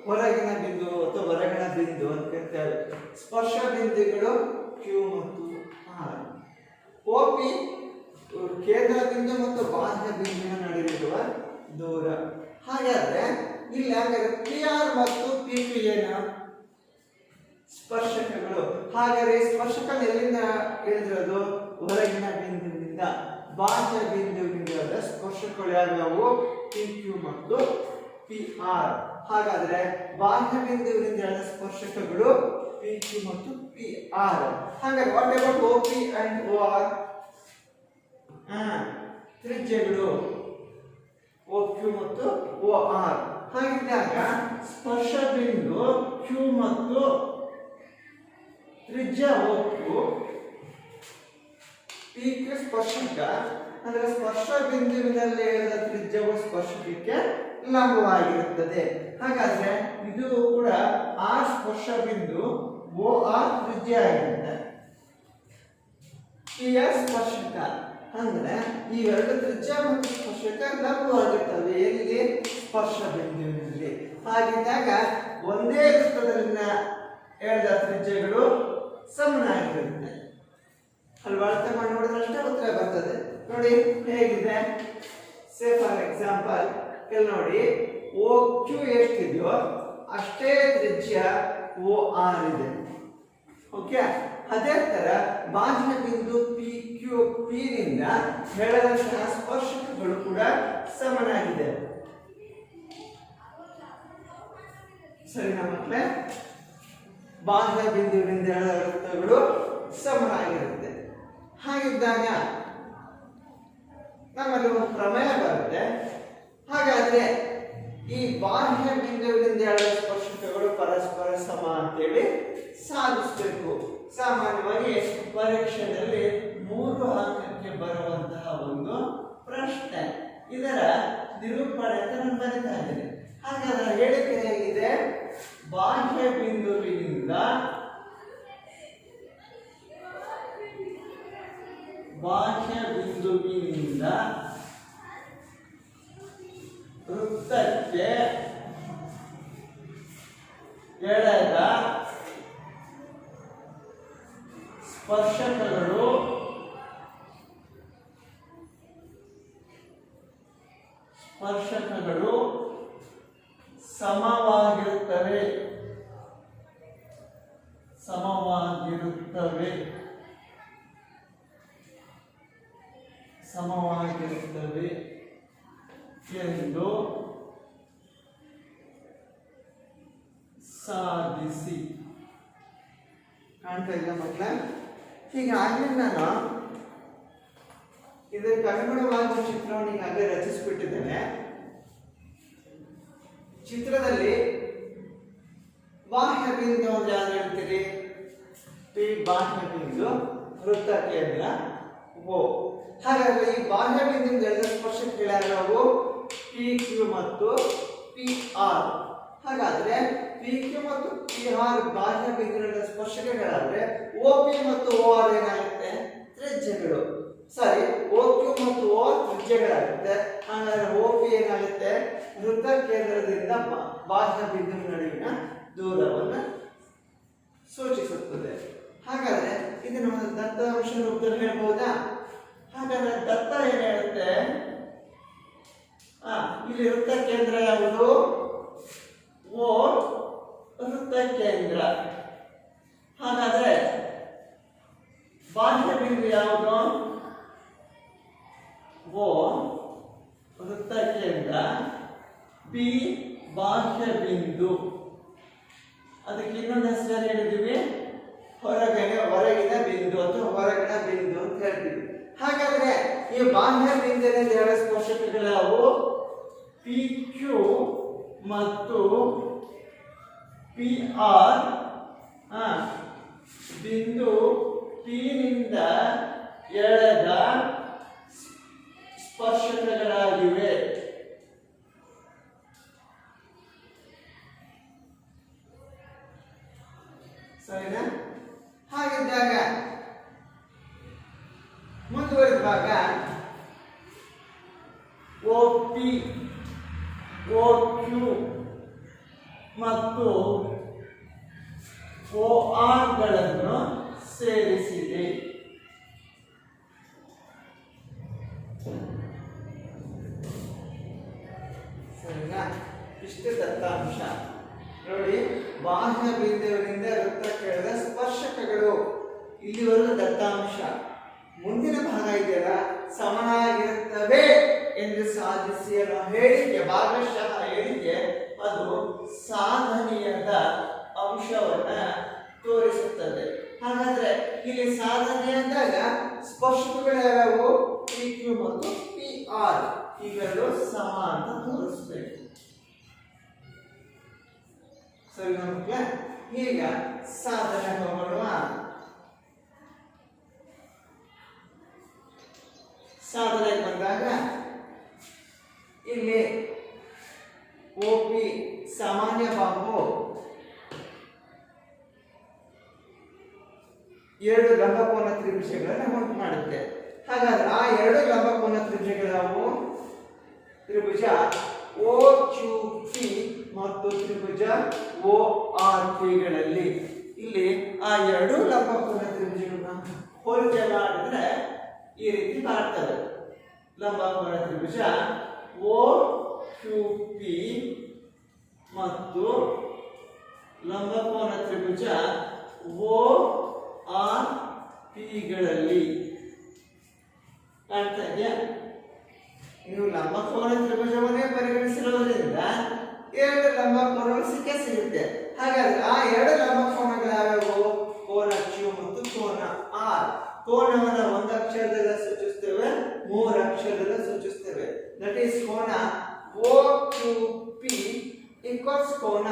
ಹೊರಗಿನ ಬಿಂದು ಅಥವಾ ಹೊರಗಿನ ಬಿಂದು ಅಂತ ಕರೀತೇವೆ. ಸ್ಪರ್ಶ ಬಿಂದುಗಳು Q ಮತ್ತು R. OP ಕೇಂದ್ರ ಬಿಂದು ಮತ್ತು ಬಾಹ್ಯ ಬಿಂದುವಿನ ನಡುವಿರುವ ದೂರ. ಹಾಗಾದ್ರೆ ಇಲ್ಲಿ ಹಾಗಾದ್ರೆ ಪಿ ಆರ್ ಮತ್ತು ಪಿ ಕ್ಯೂ ಏನು? ಸ್ಪರ್ಶಕಗಳು. ಹಾಗಾದ್ರೆ ಸ್ಪರ್ಶಕ ಎಲ್ಲಿಂದ ಹೇಳಿದಿರೋದು? ಹೊರಗಿನ ಬಿಂದುವಿನಿಂದ. ಬಾಹ್ಯ ಬಿಂದುವಿನಿಂದ ಸ್ಪರ್ಶಕಗಳು ಯಾವ್ಯಾವು? ಪಿ ಕ್ಯೂ ಮತ್ತು ಪಿ ಆರ್. ಹಾಗಾದ್ರೆ ಬಾಹ್ಯ ಬಿಂದುವಿನಿಂದ ಎಳೆದ ಸ್ಪರ್ಶಕಗಳು ಪಿ ಕ್ಯೂ ಮತ್ತು ಪಿ ಆರ್. ಹಾಗಾದ್ರೆ what about O P and O R? ತ್ರಿಜ್ಯಗಳು ಓ ಕ್ಯೂ ಮತ್ತು ಓ ಆರ್. ಹಾಗಿದ್ದಾಗ ಸ್ಪರ್ಶ ಬಿಂದು ಕ್ಯೂ ಮತ್ತು ತ್ರಿಜ್ಯ ಓ ಕ್ಯೂ, ಪಿ ಕ್ಯೂ ಸ್ಪರ್ಶಕ. ಅಂದ್ರೆ ಸ್ಪರ್ಶ ಬಿಂದುವಿನಲ್ಲಿ ಎಳೆದ ತ್ರಿಜ್ಯವು ಸ್ಪರ್ಶಕಕ್ಕೆ ಲಂಬವಾಗಿರುತ್ತದೆ. ಹಾಗಾದ್ರೆ ಇದು ಕೂಡ ಆರ್ ಸ್ಪರ್ಶ ಬಿಂದು, ಓ ಆರ್ ತ್ರಿಜ್ಯ ಆಗಿರುತ್ತೆ. ಪಿ ಆರ್ ಸ್ಪರ್ಶಕ. ಅಂದ್ರೆ ಈ ಎರಡು ತ್ರಿಜ್ಯ ಮತ್ತು ಸ್ಪರ್ಶಕ ಲಂಬವಾಗಿರ್ತವೆ ಎಲ್ಲಿ? ಸ್ಪರ್ಶ ಬಿಂದುವಿನಲ್ಲಿ. ಹಾಗಿದ್ದಾಗ ಒಂದೇ ವೃತ್ತದಲ್ಲಿನ ಎಳೆದ ತ್ರಿಜ್ಯಗಳು ಸಮನಾಗಿರುತ್ತೆ ಅಲ್ವಾ? ಅರ್ಥ ಮಾಡಿ ನೋಡಿದ್ರೆ ಅಷ್ಟೇ ಉತ್ತರ ಬರ್ತದೆ. ನೋಡಿ ಹೇಗಿದೆ. ಸೇ ಫಾರ್ ಎಕ್ಸಾಂಪಲ್ ಇಲ್ಲಿ ನೋಡಿ, ಓ ಕ್ಯೂ ಎಷ್ಟಿದೆಯೋ ಅಷ್ಟೇ ತ್ರಿಜ್ಯ ಓ ಆರ್ ಇದೆ. ಓಕೆ. ಅದೇ ತರ ಬಾಹ್ಯ ಬಿಂದು ಪಿ ಕ್ಯೂ ಪಿ ನಿಂದ ಎಳೆದಂತಹ ಸ್ಪರ್ಶಕಗಳು ಕೂಡ ಸಮನಾಗಿದೆ. ಸರಿನಾ ಮಕ್ಕಳೇ? ಬಾಹ್ಯ ಬಿಂದುವಿನಿಂದ ಎಳೆದ ವೃತ್ತಗಳು ಸಮನಾಗಿರುತ್ತೆ. ಹಾಗಿದ್ದಾಗ ನಮ್ಮಲ್ಲಿ ಒಂದು ಪ್ರಮೇಯ ಬರುತ್ತೆ. ಹಾಗಾದ್ರೆ ಈ ಬಾಹ್ಯ ಬಿಂದುವಿನಿಂದ ಎಳೆದ ಸ್ಪರ್ಶಕಗಳು ಪರಸ್ಪರ ಸಮ ಅಂತೇಳಿ ಸಾಧಿಸಬೇಕು. ಸಾಮಾನ್ಯವಾಗಿ ಪರೀಕ್ಷೆಯಲ್ಲಿ 3 ಅಂಕಕ್ಕೆ ಬರುವಂತಹ ಒಂದು ಪ್ರಶ್ನೆ. ಇದರ ನಿರೂಪಣೆ ಅಂತ ನಾನು ಬರೀತಾ ಇದ್ದೇನೆ. ಹಾಗಾದ್ರೆ ಹೇಳಿಕೆ ಹೇಗಿದೆ? ಬಾಹ್ಯ ಬಿಂದುವಿನಿಂದ ವೃತ್ತಕ್ಕೆ ಎಳೆದ ಸ್ಪರ್ಶಕಗಳು ಸಮವಾಗಿರುತ್ತವೆ. ಎಂದು ಸಾಧಿಸಿ. ಕಾಣ್ತಾ ಇಲ್ಲ ಮಕ್ಕಳ? ಹೀಗಾಗಿ ನಾನು ಇದಕ್ಕೆ ಅನುಗುಣವಾದ ಚಿತ್ರವನ್ನು ಈಗಾಗಲೇ ರಚಿಸಿಬಿಟ್ಟಿದ್ದೇನೆ. ಚಿತ್ರದಲ್ಲಿ ಬಾಹ್ಯ ಬಿಂದು ಅಂದ್ರೆ ಯಾರು ಹೇಳ್ತೀರಿ? ಪಿ ಬಾಹ್ಯ ಬಿಂದು, ವೃತ್ತ ಕೇಂದ್ರ ಓ. ಹಾಗಾದ್ರೆ ಈ ಬಾಹ್ಯ ಬಿಂದುವಿನಿಂದ ಎಳೆದ ಸ್ಪರ್ಶಕಗಳು ಪಿ ಕ್ಯೂ ಮತ್ತು ಪಿ ಆರ್. ಹಾಗಾದ್ರೆ ಪಿ ಕ್ಯೂ ಮತ್ತು ಪಿ ಆರ್ ಬಾಹ್ಯ ಬಿಂದುವಿನ ಸ್ಪರ್ಶಕಗಳಾದ್ರೆ ಓ ಪಿ ಮತ್ತು ಓ ಆರ್ ಏನಾಗುತ್ತೆ? ತ್ರಿಜ್ಯಗಳು. ಸರಿ, ಓ ಕ್ಯೂ ಮತ್ತು ಓ ಆರ್ ತ್ರಿಜ್ಯಗಳಾಗುತ್ತೆ. ಹಾಗಾದ್ರೆ ಓ ಪಿ ಏನಾಗುತ್ತೆ? ವೃತ್ತ ಕೇಂದ್ರದಿಂದ ಬಾಹ್ಯ ಬಿಂದುವಿನ ನಡುವಿನ ದೂರವನ್ನು ಸೂಚಿಸುತ್ತದೆ. ಹಾಗಾದ್ರೆ ಇದನ್ನು ಒಂದು ದತ್ತಾಂಶ ರೂಪದಲ್ಲಿ ಹೇಳ್ಬಹುದಾ? ಹಾಗಾದ್ರೆ ದತ್ತ ಏನ್ ಹೇಳುತ್ತೆ? ಇಲ್ಲಿ ವೃತ್ತ ಕೇಂದ್ರ ಯಾವುದು? ಓ ವೃತ್ತ ಕೇಂದ್ರ. ಹಾಗಾದ್ರೆ ಬಾಹ್ಯ ಬಿಂದು ಯಾವುದು? ಓ ವೃತ್ತ ಕೇಂದ್ರ, ಪಿ ಬಾಹ್ಯ ಬಿಂದು. ಅದಕ್ಕೆ ಇನ್ನೊಂದು ಹೆಸರು ಹೇಳಿದ್ವಿ, ಹೊರಗಿನ ಬಿಂದು ಅಥವಾ ಹೊರಗಿನ ಬಿಂದು ಅಂತ ಹೇಳ್ತೀವಿ. ಹಾಗಾದ್ರೆ ಈ ಬಾಹ್ಯ ಬಿಂದುವಿನಿಂದ ಎಳೆದ ಸ್ಪರ್ಶಕಗಳು ಯಾವುವು? ಪಿ ಕ್ಯೂ ಮತ್ತು ಪಿ ಆರ್. ಬಿಂದು ಪಿ ನಿಂದ ಎಳೆದ ಸ್ಪರ್ಶಕಗಳಾಗಿವೆ. ಸರಿನಾ? ಹಾಗಿದ್ದಾಗ ಮುಂದುವರೆದ ಭಾಗ ಓ ಪಿ, ಓ ಕ್ಯೂ ಮತ್ತು ಓ ಆರ್ ಗಳನ್ನು ಸೇರಿಸಿದೆ. ಸರಿನಾ? ಇಷ್ಟು ದತ್ತಾಂಶ ನೋಡಿ. ಬಾಹ್ಯ ಬಿಂದುವಿನಿಂದ ವೃತ್ತಕ್ಕೆ ಎಳೆದ ಸ್ಪರ್ಶಕಗಳು ಇಲ್ಲಿವರೆಗೂ ದತ್ತಾಂಶ. ಮುಂದಿನ ಭಾಗ ಇದೆಯಲ್ಲ, ಸಮನಾಗಿರುತ್ತವೆ ಎಂದು ಸಾಧಿಸಿ ಅನ್ನೋ ಹೇಳಿಕೆ, ಭಾಗಶಃ ಹೇಳಿಕೆ, ಅದು ಸಾಧನೀಯದ ಅಂಶವನ್ನ ತೋರಿಸುತ್ತದೆ. ಹಾಗಾದ್ರೆ ಇಲ್ಲಿ ಸಾಧನೆ ಅಂದಾಗ ಸ್ಪರ್ಶಕಗಳು ಯಾವ್ಯಾವು? ಪಿ ಕ್ಯೂ ಮತ್ತು ಪಿ ಆರ್, ಇವೆರಡು ಸಮ ಅಂತ ತೋರಿಸ್ಬೇಕು. ಸರಿ ನಮ್ಗೆ ಈಗ ಸಾಧನೆ ಹೋಗೋಣ. ಸಾಧನೆಗೆ ಬಂದಾಗ ಇಲ್ಲಿ OP ಸಾಮಾನ್ಯ ಬಾಹು ಎರಡು ಲಂಬಕೋನ ತ್ರಿಭುಜಗಳನ್ನು ಉಂಟು ಮಾಡುತ್ತೆ. ಹಾಗಾದ್ರೆ ಆ ಎರಡು ಲಂಬಕೋನ ತ್ರಿಭುಜಗಳಾವು ತ್ರಿಭುಜ OQP ಮತ್ತು ತ್ರಿಭುಜ ORP ಗಳಲ್ಲಿ. ಇಲ್ಲಿ ಆ ಎರಡು ಲಂಬಕೋನ ತ್ರಿಭುಜಗಳನ್ನ ಹೋಲಿಕೆ ಮಾಡಿದ್ರೆ ಈ ರೀತಿ ಕಾಣ್ತವೆ. ಲಂಬಕೋನ ತ್ರಿಭುಜ OQP ಮತ್ತು ಲಂಬಕೋನ ತ್ರಿಭುಜ ORP ಗಳಲ್ಲಿ ಕಾಣ್ತಾ ಇದೆಯಾ? ನೀವು ಲಂಬಕೋನ ತ್ರಿಭುಜವನ್ನೇ ಪರಿಗಣಿಸಿರುವುದರಿಂದ ಎರಡು ಲಂಬಕೋನಗಳು ಸಿಗುತ್ತೆ. ಹಾಗಾದ್ರೆ ಆ ಎರಡು ಲಂಬಕೋನಗಳು ಯಾವ್ಯಾವು? ಕೋನ Q ಮತ್ತು ಕೋನ R. ಕೋನವನ್ನು ಒಂದು ಅಕ್ಷರದಿಂದ ಸೂಚಿಸ್ತೇವೆ, ಮೂರು ಅಕ್ಷರದಿಂದ ಸೂಚಿಸ್ತೇವೆ. ದಟ್ ಈಸ್ ಕೋನ OQP ಈಕ್ವಲ್ಸ್ ಕೋನ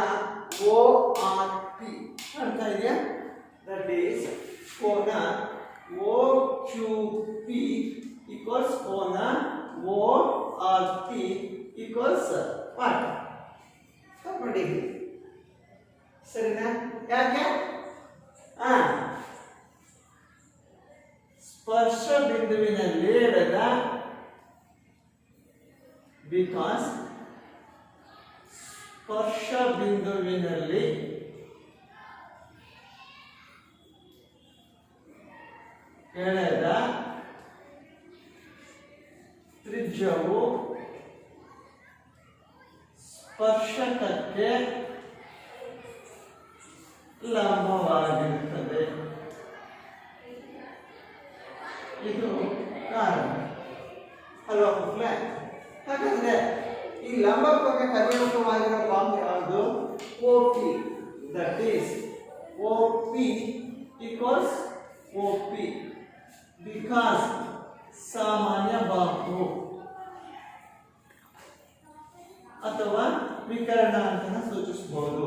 ORP. ಅರ್ಥ ಇದೆಯಾ? ದಟ್ ಈಸ್ ಕೋನ OQP ಈಕ್ವಲ್ಸ್ ಕೋನ ORP ಈಕ್ವಲ್ಸ್ ವಾಟ್? ನೋಡಿ ಸರಿನಾ? ಯಾಕೆ? ಸ್ಪರ್ಶ ಬಿಂದುವಿನಲ್ಲಿ ಎಳೆದ, ಬಿಕಾಸ್ ಸ್ಪರ್ಶ ಬಿಂದುವಿನಲ್ಲಿ ಎಳೆದ ತ್ರಿಜ್ಯವು ಸ್ಪರ್ಶಕಕ್ಕೆ ಲಂಬವಾಗಿರುತ್ತದೆ. ಇದು ಕಾರಣ ಅಲ್ವಾ ಮಕ್ಕಳೇ? ಹಾಗಾದ್ರೆ ಈ ಲಂಬಕೋನಕ್ಕೆ ಅಭಿಮುಖವಾಗಿರೋ ಬಾಹು ಯಾವುದು? OP. That is OP equals OP because ಸಾಮಾನ್ಯ ಬಾಹು ಅಥವಾ ವಿಕರ್ಣ ಅಂತ ಸೂಚಿಸಬಹುದು.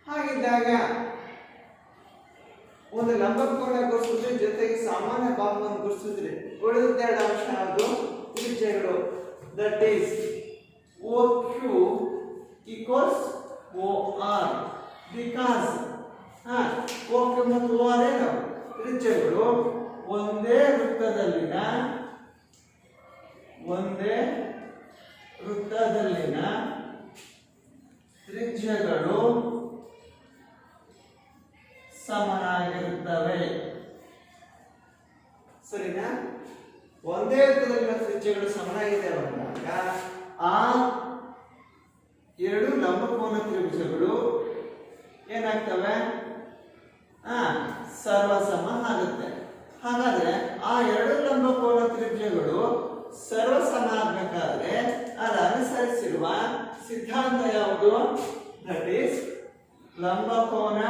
ಹಾಗಿದ್ದಾಗ ಒಂದು ಲಂಬಕೋನ ಗುರುತಿಸಿದ್ರೆ ಜೊತೆಗೆ ಸಾಮಾನ್ಯ ಬಾಹುವನ್ನು ಗುರುತಿಸಿದ್ರೆ ಉಳಿದೆರಡು ಅಂಶ ಯಾವುದು? ತ್ರಿಜ್ಯಗಳು. That is OQ equals OR because OQ ಮತ್ತು OR ಏನು? ತ್ರಿಜ್ಯಗಳು. ಒಂದೇ ವೃತ್ತದಲ್ಲಿನ ತ್ರಿಜ್ಯಗಳು ಸಮನಾಗಿರುತ್ತವೆ. ಸರಿನಾ? ಒಂದೇ ವೃತ್ತದಲ್ಲಿನ ತ್ರಿಜ್ಯಗಳು ಸಮನಾಗಿದೆ ಅಂದಾಗ ಆ ಎರಡು ಲಂಬಕೋನ ತ್ರಿಭುಜಗಳು ಏನಾಗ್ತವೆ? ಸರ್ವಸಮ ಆಗುತ್ತೆ. ಹಾಗಾದ್ರೆ ಆ ಎರಡು ಲಂಬಕೋನ ತ್ರಿಭುಜಗಳು ಸರ್ವಸಮ ಆಗಬೇಕಾದ್ರೆ ಅದು ಅನುಸರಿಸಿರುವ ಸಿದ್ಧಾಂತ ಯಾವುದು? ದಟ್ ಈಸ್ ಲಂಬಕೋನ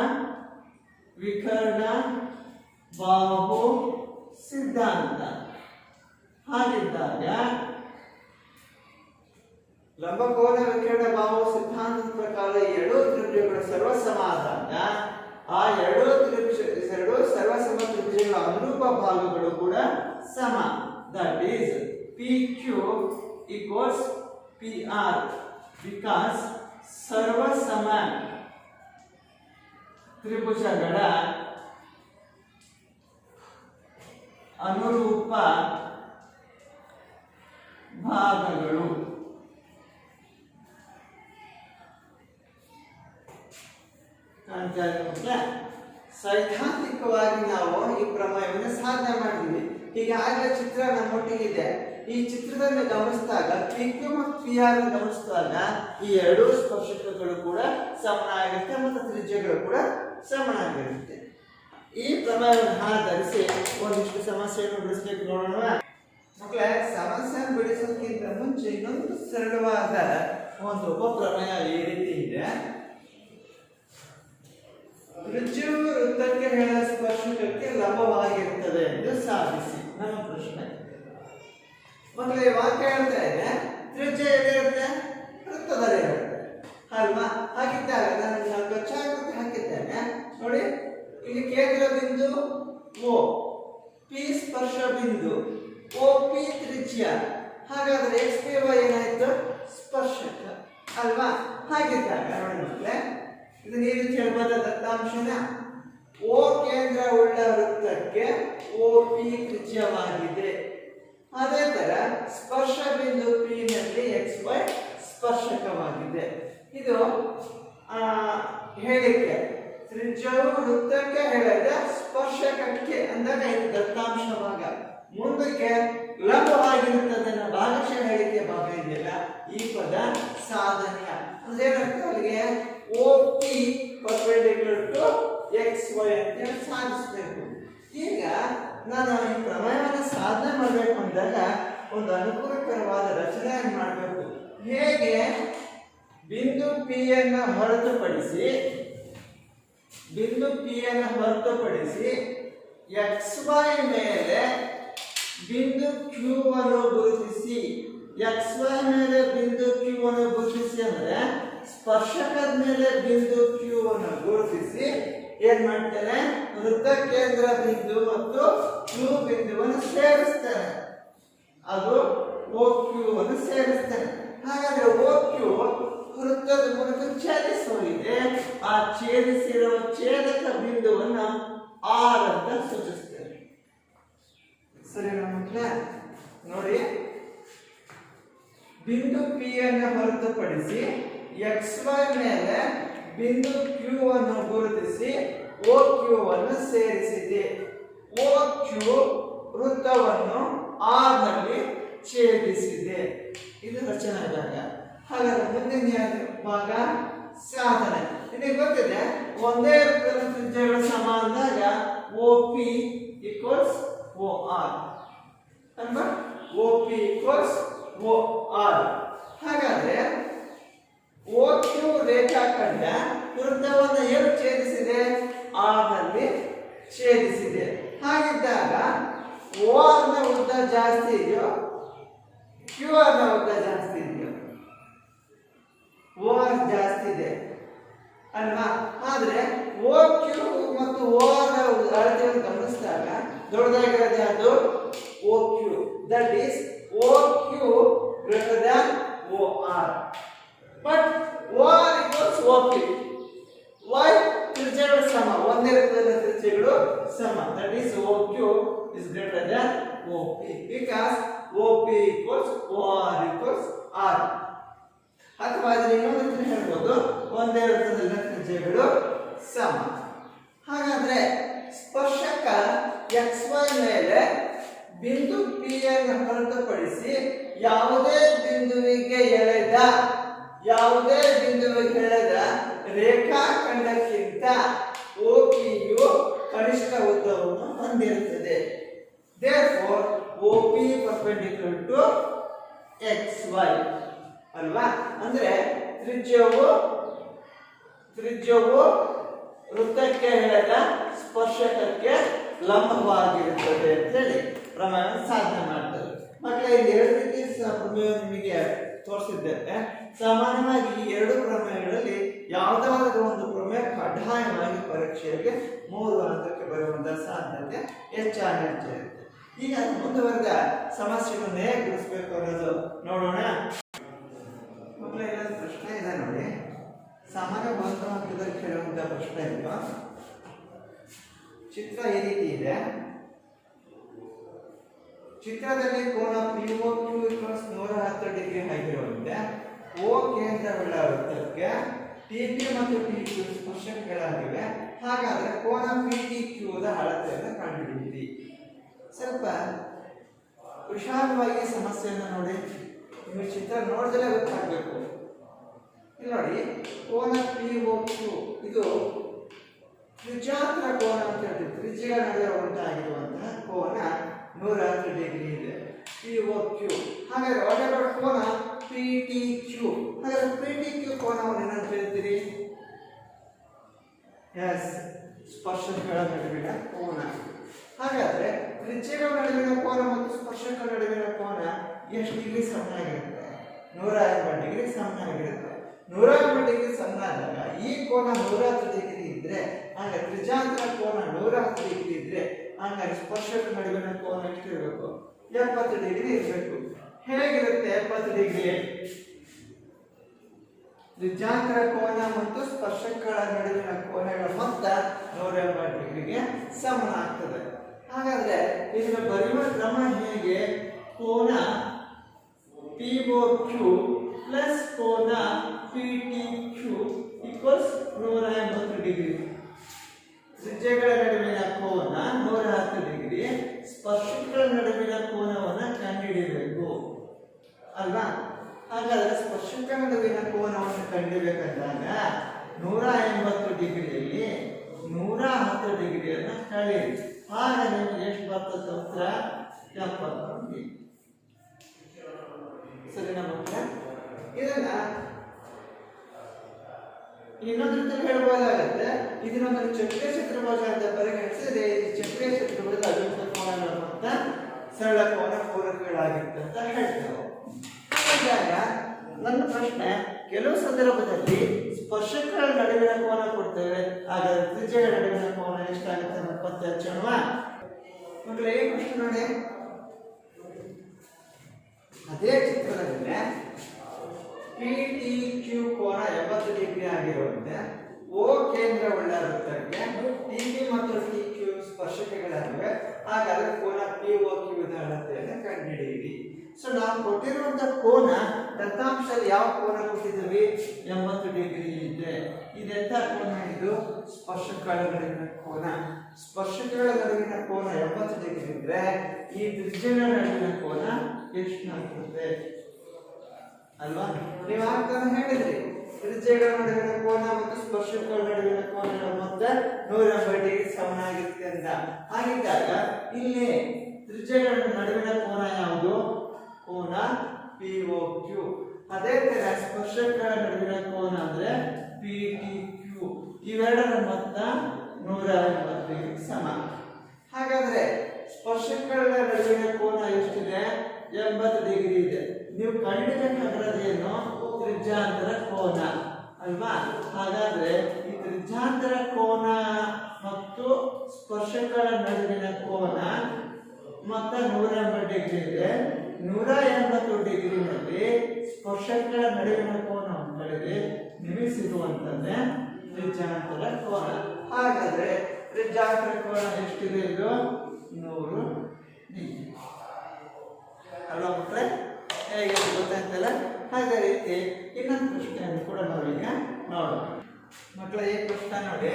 ವಿಕರ್ಣ ಬಾಹು ಸಿದ್ಧಾಂತ. ಹಾಗಿದ್ದಾಗ ಲಂಬಕೋನ ವಿಕರ್ಣ ಬಾಹು ಸಿದ್ಧಾಂತದ ಪ್ರಕಾರ ಎರಡು ತ್ರಿಭುಜಗಳು ಸರ್ವಸಮ ಆದಾಗ ಆ ಎರಡು ಸರ್ವಸಮ ತ್ರಿಭುಜಗಳ ಅನುರೂಪ ಭಾಗಗಳು ಕೂಡ ಸಮ. That is PQ equals PR because ಸರ್ವಸಮ ತ್ರಿಭುಜಗಳ ಅನುರೂಪ ಭಾಗಗಳು. ಸೈದ್ಧಾಂತಿಕವಾಗಿ ನಾವು ಈ ಪ್ರಮೇಯವನ್ನು ಸಾಧನೆ ಮಾಡಿದ್ವಿ. ಹೀಗಾಗಲೇ ಚಿತ್ರ ನಮ್ಮೊಟ್ಟಿಗಿದೆ. ಈ ಚಿತ್ರದಲ್ಲಿ ಗಮನಿಸಿದಾಗ ಪಿ ಕ್ಯೂ ಮತ್ತು ಪಿ ಆರ್ ಗಮನಿಸಿದಾಗ ಈ ಎರಡೂ ಸ್ಪರ್ಶಕಗಳು ಕೂಡ ಸಮನಾಗಿರುತ್ತೆ ಮತ್ತು ತ್ರಿಜ್ಯಗಳು ಕೂಡ ಸಮನಾಗಿರುತ್ತೆ. ಈ ಪ್ರಮೇಯವನ್ನು ಆಧರಿಸಿ ಒಂದಿಷ್ಟು ಸಮಸ್ಯೆಯನ್ನು ಬಿಡಿಸ್ಬೇಕು ನೋಡೋಣ ಮಕ್ಕಳೇ. ಸಮಸ್ಯೆಯನ್ನು ಬಿಡಿಸೋದಕ್ಕಿಂತ ಮುಂಚೆ ಇನ್ನೊಂದು ಸರಳವಾದ ಒಂದು ಉಪಪ್ರಮೇಯ ಈ ರೀತಿ ಇದೆ. ತ್ರಿಜ್ಯವು ವೃತ್ತಕ್ಕೆ ಹೇಳುವ ಸ್ಪರ್ಶಕಕ್ಕೆ ಲಂಬವಾಗಿರುತ್ತದೆ ಎಂದು ಸಾಧಿಸಿ. ನಮ್ಮ ಪ್ರಶ್ನೆ ಮಕ್ಕಳೇ, ವಾಕ್ಯ ಹೇಳ್ತಾ ಇದೆ ತ್ರಿಜ್ಯ ಎಲ್ಲಿರುತ್ತೆ? ವೃತ್ತದಲ್ಲಿ ಇರುತ್ತೆ ಅಲ್ವಾ? ಹಾಗಿದ್ದಾಗ ನಾನು ಕಚ್ಚಾಕೃತಿ ಹಾಕಿದ್ದೇನೆ ನೋಡಿ. ಇಲ್ಲಿ ಕೇಂದ್ರ ಬಿಂದು ಓ, ಪಿ ಸ್ಪರ್ಶ ಬಿಂದು, ಓ ಪಿ ತ್ರಿಜ್ಯ. ಹಾಗಾದ್ರೆ ಎಕ್ಸ್ ಪಿ ವೈ ಏನಾಯ್ತು? ಸ್ಪರ್ಶಕ ಅಲ್ವಾ? ಹಾಗಿದ್ದಾಗ ನೋಡಿ ಮಕ್ಕಳೇ, ಇದು ನೀವು ಹೇಳ್ಬೋದ ದತ್ತಾಂಶನ ಓ ಕೇಂದ್ರ ಉಳ್ಳ ವೃತ್ತಕ್ಕೆ ಓ ಪಿ ತ್ರಿಜ್ಯವಾಗಿದೆ. ಅದೇ ತರ ಸ್ಪರ್ಶ ಬಿಂದು ಪಿ ನಲ್ಲಿ ಎಕ್ಸ್ ವೈ ಸ್ಪರ್ಶಕವಾಗಿದೆ. ಇದು ಹೇಳಿಕೆ ತ್ರಿಜ್ಯವು ವೃತ್ತಕ್ಕೆ ಹೇಳಿದ ಸ್ಪರ್ಶಕಕ್ಕೆ ಅಂದಾಗ ಇದು ದತ್ತಾಂಶ ಭಾಗ. ಮುಂದಕ್ಕೆ ಲಂಬವಾಗಿರುತ್ತದೆ ಭಾಗಶಃ ಹೇಳಿಕೆ ಭಾಗ ಇದೆಯಲ್ಲ, ಈ ಪದ ಸಾಧನೆಯ ಅಂದ್ರೆ ಏನರ್ಥ? ಅಲ್ಲಿಗೆ O P perpendicular to X Y ಅಂತ ಸಾಧಿಸಬೇಕು. ಈಗ ನಾನು ಈ ಪ್ರಮೇಯವನ್ನು ಸಾಧನೆ ಮಾಡಬೇಕು ಅಂದಾಗ ಒಂದು ಅನುಕೂಲಕರವಾದ ರಚನೆಯನ್ನು ಮಾಡಬೇಕು. ಹೇಗೆ? ಬಿಂದು ಪಿ ಅನ್ನು ಹೊರತುಪಡಿಸಿ ಎಕ್ಸ್ ವೈ ಮೇಲೆ ಬಿಂದು ಕ್ಯೂ ಅನ್ನು ಗುರುತಿಸಿ. ಎಕ್ಸ್ ವೈ ಮೇಲೆ ಬಿಂದು ಕ್ಯೂ ಅನ್ನು ಗುರುತಿಸಿ ಅಂದ್ರೆ ಸ್ಪರ್ಶಕದ ಮೇಲೆ ಬಿಂದು ಕ್ಯೂ ಅನ್ನು ಗುರುತಿಸಿ ಏನ್ ಮಾಡ್ತೇನೆ? ವೃತ್ತ ಕೇಂದ್ರ ಬಿಂದು ಮತ್ತು ಕ್ಯೂ ಬಿಂದುವನ್ನು ಸೇರಿಸ್ತೇನೆ. ಅದು ಓ ಕ್ಯೂ ಅನ್ನು ಸೇರಿಸ್ತೇನೆ. ಹಾಗಾದ್ರೆ ಓ ಕ್ಯೂ ವೃತ್ತದ ಮೂಲಕ ಛೇದಿಸೋಗಿದೆ. ಆ ಛೇದಿಸಿರುವ ಛೇದಕ ಬಿಂದುವನ್ನು ಆರ್ ಅಂತ ಸೂಚಿಸ್ತೇನೆ. ಸರಿ ಮಕ್ಕಳೇ, ನೋಡಿ ಬಿಂದು ಪಿ ಅನ್ನು ಹೊರತುಪಡಿಸಿ ಎಕ್ಸ್ ವೈ ಮೇಲೆ ಬಿಂದು ಕ್ಯೂ ಅನ್ನು ಗುರುತಿಸಿ ಓ ಕ್ಯೂ ಅನ್ನು ಸೇರಿಸಿದೆ. ಓ ಕ್ಯೂ ವೃತ್ತವನ್ನು ಆರ್ ನಲ್ಲಿ ಛೇದಿಸಿದೆ. ಇದು ರಚನಾ ಭಾಗ. ಹಾಗಾದ್ರೆ ಮುಂದಿನ ಭಾಗ ಸಾಧನೆ. ನಿಮಗೆ ಗೊತ್ತಿದೆ ಒಂದೇ ವೃತ್ತದ ತ್ರಿಜ್ಯಗಳು ಸಮ ಅಂದಾಗ O P equals O R ಅಲ್ವಾ? O P equals O R. ಹಾಗಾದ್ರೆ ಓ ಕ್ಯೂ ರೇಖಾಖಂಡ ವೃತ್ತವನ್ನು ಏನು ಛೇದಿಸಿದೆ? ಆರ್ ನಲ್ಲಿ ಛೇದಿಸಿದೆ. ಹಾಗಿದ್ದಾಗ ಓ ಆರ್ ನ ಉದ್ದ ಜಾಸ್ತಿ ಇದೆಯೋ ಕ್ಯೂ ಆರ್ ನ ಉದ್ದ ಜಾಸ್ತಿ ಇದೆಯೋ? ಓ ಆರ್ ಜಾಸ್ತಿ ಇದೆ ಅಲ್ವಾ? ಆದ್ರೆ ಓ ಕ್ಯೂ ಮತ್ತು ಓ ಆರ್ ನ ಅಳತೆಯನ್ನು ಗಮನಿಸಿದಾಗ ದೊಡ್ಡದಾಗಿರೋದು ಯಾವುದು? O Q. That is O Q greater than O R. But O R equals O P. Why? ತ್ರಿಜ್ಯಗಳು ಸಮ, ಒಂದೇ ವೃತ್ತದ ತ್ರಿಜ್ಯಗಳು ಸಮ. That is O Q is greater than O P because O P equals O R equals R. ಅಥವಾ ಅದನ್ನ ಇನ್ನೊಂದು ರೀತಿ ಹೇಳ್ಬೋದು, ಒಂದೇ ವೃತ್ತದ ತ್ರಿಜ್ಯಗಳು ಸಮ. ಹಾಗಾದ್ರೆ ಸ್ಪರ್ಶಕ ಎಕ್ಸ್ ವೈ ಮೇಲೆ ಬಿಂದು ಪಿ ಅನ್ನು ಹೊರತುಪಡಿಸಿ ಯಾವುದೇ ಬಿಂದುವಿಗೆ ಎಳೆದ ರೇಖಾಖಂಡಕ್ಕಿಂತ ಓ ಪಿಯು ಕನಿಷ್ಠ ಉದ್ದವನ್ನು ಹೊಂದಿರುತ್ತದೆ. therefore O P perpendicular to X Y ಅಲ್ವಾ? ಅಂದ್ರೆ ತ್ರಿಜ್ಯವು ವೃತ್ತಕ್ಕೆ ಎಳೆದ ಸ್ಪರ್ಶಕಕ್ಕೆ ಲಂಬವಾಗಿರುತ್ತದೆ ಅಂತ ಹೇಳಿ ಪ್ರಮೇಯ ಸಾಧನೆ ಮಾಡ್ತಾರೆ. ಮಕ್ಕಳೇ, ಇಲ್ಲಿ ಎರಡು ರೀತಿ ಪ್ರಮೇಯ ನಿಮಗೆ ತೋರಿಸಿದ್ದೇನೆ. ಸಾಮಾನ್ಯವಾಗಿ ಈ ಎರಡು ಪ್ರಮೇಯಗಳಲ್ಲಿ ಯಾವುದಾದ್ರೂ ಒಂದು ಪ್ರಮೇಯ ಕಡ್ಡಾಯವಾಗಿ ಪರೀಕ್ಷೆಗೆ 3 ಅಂಕಕ್ಕೆ ಬರುವಂತಹ ಸಾಧ್ಯತೆ ಹೆಚ್ಚಾಗಿರುತ್ತೆ. ಈಗ ಮುಂದುವರೆದ ಸಮಸ್ಯೆಗಳನ್ನು ಹೇಗೆ ಬಿಡಿಸಬೇಕು ಅನ್ನೋದು ನೋಡೋಣ. ಮಕ್ಕಳೇ, ಇಲ್ಲೊಂದು ಪ್ರಶ್ನೆ ಇದೆ ನೋಡಿ. ಸಾಮಾನ್ಯ ಬಹುಮತದಲ್ಲಿ ಕೇಳುವಂತಹ ಪ್ರಶ್ನೆ ಇದು. ಚಿತ್ರ ಈ ರೀತಿ ಇದೆ. ಚಿತ್ರದಲ್ಲಿ ಕೋನ POQ 110 ಡಿಗ್ರಿ ಆಗಿರುವಂತೆ ಓ ಕೇಂದ್ರವುಳ್ಳ ವೃತ್ತಕ್ಕೆ TP ಮತ್ತು TQ ಸ್ಪರ್ಶಕಗಳಾಗಿವೆ. ಹಾಗಾದ್ರೆ ಕೋನ PTQ ದ ಅಳತೆಯನ್ನು ಕಂಡುಹಿಡಿಯಿರಿ. ಸ್ವಲ್ಪ ವಿಶಾಲವಾಗಿ ಸಮಸ್ಯೆಯನ್ನು ನೋಡಿ. ನಿಮಗೆ ಚಿತ್ರ ನೋಡಿದ್ರೆ ಗೊತ್ತಾಗಬೇಕು. ಇಲ್ಲಿ ನೋಡಿ, ಕೋನ POQ ಇದು ತ್ರಿಜ್ಯಾತ್ರ ಕೋನ ಅಂತ ಹೇಳ್ತೀವಿ. ತ್ರಿಜ್ಯಗಳ ನಡುವೆ ಉಂಟಾಗಿರುವಂತಹ ಕೋನ 110 ಡಿಗ್ರಿ ಇದೆ, POQ. ಹಾಗಾದ್ರೆ ಒಳಗಡೆ ಕೋನ PTQ. ಹಾಗಾದ್ರೆ PTQ ಕೋನವನ್ನು ಏನಂತ ಹೇಳ್ತೀರಿ? ಎಸ್, ಸ್ಪರ್ಶಕಗಳ ನಡುವಿನ ಕೋನ. ಹಾಗಾದ್ರೆ ತ್ರಿಜ್ಯಗಳ ನಡುವಿನ ಕೋನ ಮತ್ತು ಸ್ಪರ್ಶಕಗಳ ನಡುವಿನ ಕೋನ ಎಷ್ಟು ಡಿಗ್ರಿ ಸಮನಾಗಿರುತ್ತೆ? 180 ಡಿಗ್ರಿ ಸಮನಾಗಿರುತ್ತೆ. 180 ಡಿಗ್ರಿ ಸಮನಾದಾಗ ಈ ಕೋನ 110 ಡಿಗ್ರಿ ಇದ್ರೆ, ಆಗ ತ್ರಿಜ್ಯಾಂತರ ಕೋನ 110 ಡಿಗ್ರಿ ಇದ್ರೆ, ಆಗ ಸ್ಪರ್ಶಕ ನಡುವಿನ ಕೋನ ಎಷ್ಟಿರಬೇಕು? 70 ಡಿಗ್ರಿ ಇರಬೇಕು. ಹೇಗಿರುತ್ತೆ 70 ಡಿಗ್ರಿ? ತ್ರಿಜ್ಯಾಂತರ ಕೋನ ಮತ್ತು ಸ್ಪರ್ಶಕಗಳ ನಡುವಿನ ಕೋನಗಳ ಮೊತ್ತ 180 ಡಿಗ್ರಿಗೆ ಸಮನಾಗ್ತದೆ. ಹಾಗಾದ್ರೆ ಇದನ್ನು ಬರೆಯುವ ಕ್ರಮ ಹೇಗೆ? ಕೋನ POQ ಪ್ಲಸ್ ಕೋನ PTQ ಈಕ್ವಲ್ಸ್ 180 ಡಿಗ್ರಿ. ತ್ರಿಜ್ಯಗಳ ನಡುವಿನ ಕೋನ 110 ಡಿಗ್ರಿ, ಸ್ಪರ್ಶಕಗಳ ನಡುವಿನ ಕೋನವನ್ನು ಕಂಡುಹಿಡಿಯಬೇಕು ಅಲ್ವಾ? ಹಾಗಾದ್ರೆ ಸ್ಪರ್ಶಕಗಳ ನಡುವಿನ ಕೋನವನ್ನು ಕಂಡುಹಿಡಿಯಬೇಕಾದಾಗ 180 ಡಿಗ್ರಿಯಲ್ಲಿ 110 ಡಿಗ್ರಿಯನ್ನು ಕಳೆಯಿರಿ. ಆಗ ನಿಮಗೆ ಎಷ್ಟು ಬರ್ತದೆ ಉತ್ತರ? 70 ಡಿಗ್ರಿ. ಸರಿನಾ ಮಕ್ಕಳ? ಇದನ್ನ ಇನ್ನೊಂದು ರೀತಿಯಲ್ಲಿ ಹೇಳ್ಬೋದಾಗತ್ತೆ. ಇದನ್ನೊಂದು ಚಕ್ರೀಯ ಚತುರ್ಭುಜ ಅಂತ ಪರಿಗಣಿಸಿದ್ರೆ ಈ ಚಕ್ರೀಯ ಚತುರ್ಭುಜದ ಅಭಿಮುಖ ಕೋನಗಳ ಮೊತ್ತ ಸರಳ ಕೋನ ಪೂರಕಗಳಾಗಿರುತ್ತೆ ಅಂತ ಹೇಳ್ತೇವೆ. ಹಾಗಾದಾಗ ನನ್ನ ಪ್ರಶ್ನೆ, ಕೆಲವು ಸಂದರ್ಭದಲ್ಲಿ ಸ್ಪರ್ಶಕಗಳ ನಡುವಿನ ಕೋನ ಕೊಡ್ತೇವೆ, ಹಾಗಾದ್ರೆ ತ್ರಿಜ್ಯಗಳ ನಡುವಿನ ಕೋನ ಎಷ್ಟಾಗುತ್ತೆ ಅಂತ ಪತ್ತೆ ಹಚ್ಚೋಣ. ಮಕ್ಕಳೇ, ಈ ಪ್ರಶ್ನೆ ನೋಡಿ, ಅದೇ ಚಿತ್ರದಲ್ಲಿ PTQ ಕೋನ 70 ಡಿಗ್ರಿ ಆಗಿರುವಂತೆ O ಕೇಂದ್ರವುಳ್ಳ ವೃತ್ತಕ್ಕೆ TP ಮತ್ತು TQ ಸ್ಪರ್ಶಕಗಳಾಗಿವೆ. ಹಾಗಾದ್ರೆ ಕೋನ POQ ದ ಅಳತೆಯನ್ನು ಕಂಡುಹಿಡಿಯಿರಿ. ಸೊ ನಾವು ಕೊಟ್ಟಿರುವಂತಹ ಕೋನ ದತ್ತಾಂಶದಲ್ಲಿ ಯಾವ ಕೋನ ಕೊಟ್ಟಿದ್ದೀವಿ? 80 ಡಿಗ್ರಿ ಇದೆ. ಇದೆಂತ ಕೋನ? ಇದು ಸ್ಪರ್ಶಕಗಳ ನಡುವಿನ ಕೋನ. ಸ್ಪರ್ಶಕಗಳ ನಡುವಿನ ಕೋನ 70 ಡಿಗ್ರಿ ಇದ್ರೆ ಈ ತ್ರಿಜ್ಯಗಳ ನಡುವಿನ ಕೋನ ಎಷ್ಟಾಗ್ತದೆ ಅಲ್ವಾ? ನೀವು ಆಗ್ತಾನೆ ಹೇಳಿದ್ರಿ, ತ್ರಿಜ್ಯಗಳ ನಡುವಿನ ಕೋನ ಮತ್ತು ಸ್ಪರ್ಶಕಗಳ ನಡುವಿನ ಕೋನಗಳ ಮೊತ್ತ 180 ಡಿಗ್ರಿ ಸಮನಾಗಿರುತ್ತೆ ಅಂತ. ಹಾಗಿದ್ದಾಗ ಇಲ್ಲಿ ತ್ರಿಜ್ಯಗಳ ನಡುವಿನ ಕೋನ ಯಾವುದು? ಕೋನ POQ. ಅದೇ ತರ ಸ್ಪರ್ಶಕಗಳ ನಡುವಿನ ಕೋನ ಅಂದ್ರೆ PTQ. ಇವೆರಡರ ಮೊತ್ತ 180 ಡಿಗ್ರಿ ಸಮ. ಹಾಗಾದ್ರೆ ಸ್ಪರ್ಶಕಗಳ ನಡುವಿನ ಕೋನ ಎಷ್ಟಿದೆ? 80 ಡಿಗ್ರಿ ಇದೆ. ನೀವು ಕಂಡುಹಿಡಿಯಬೇಕಾಗಿರೋದೇನು? ತ್ರಿಜ್ಯಾಂತರ ಕೋನ ಅಲ್ವಾ? ಹಾಗಾದ್ರೆ ಈ ತ್ರಿಜ್ಯಾಂತರ ಕೋನ ಮತ್ತು ಸ್ಪರ್ಶಕಗಳ ನಡುವಿನ ಕೋನ ಮೊತ್ತ 180 ಡಿಗ್ರಿ ಇದೆ. 180 ಡಿಗ್ರಿನಲ್ಲಿ ಸ್ಪರ್ಶಕಗಳ ನಡುವಿನ ಕೋನವನ್ನು ಕಳೆದ್ರೆ ನಿಮಗೆ ಸಿಗುವಂತದ್ದೇ ತ್ರಿಜ್ಯಾಂತರ ಕೋನ. ಹಾಗಾದ್ರೆ ತ್ರಿಜ್ಯಾಂತರ ಕೋನ ಎಷ್ಟಿದೆ? ಇದು 100 ಡಿಗ್ರಿ ಅಲ್ವಾ ಮಕ್ಕಳೇ? ಹೇಗೆ ಗೊತ್ತಾಯ್ತಲ್ಲ? ಅದೇ ರೀತಿ ಇನ್ನೊಂದು ಪ್ರಶ್ನೆಯನ್ನು ಕೂಡ ನಾವೀಗ ನೋಡೋಣ. ಮಕ್ಕಳ, ಈ ಪ್ರಶ್ನೆ ನೋಡಿ,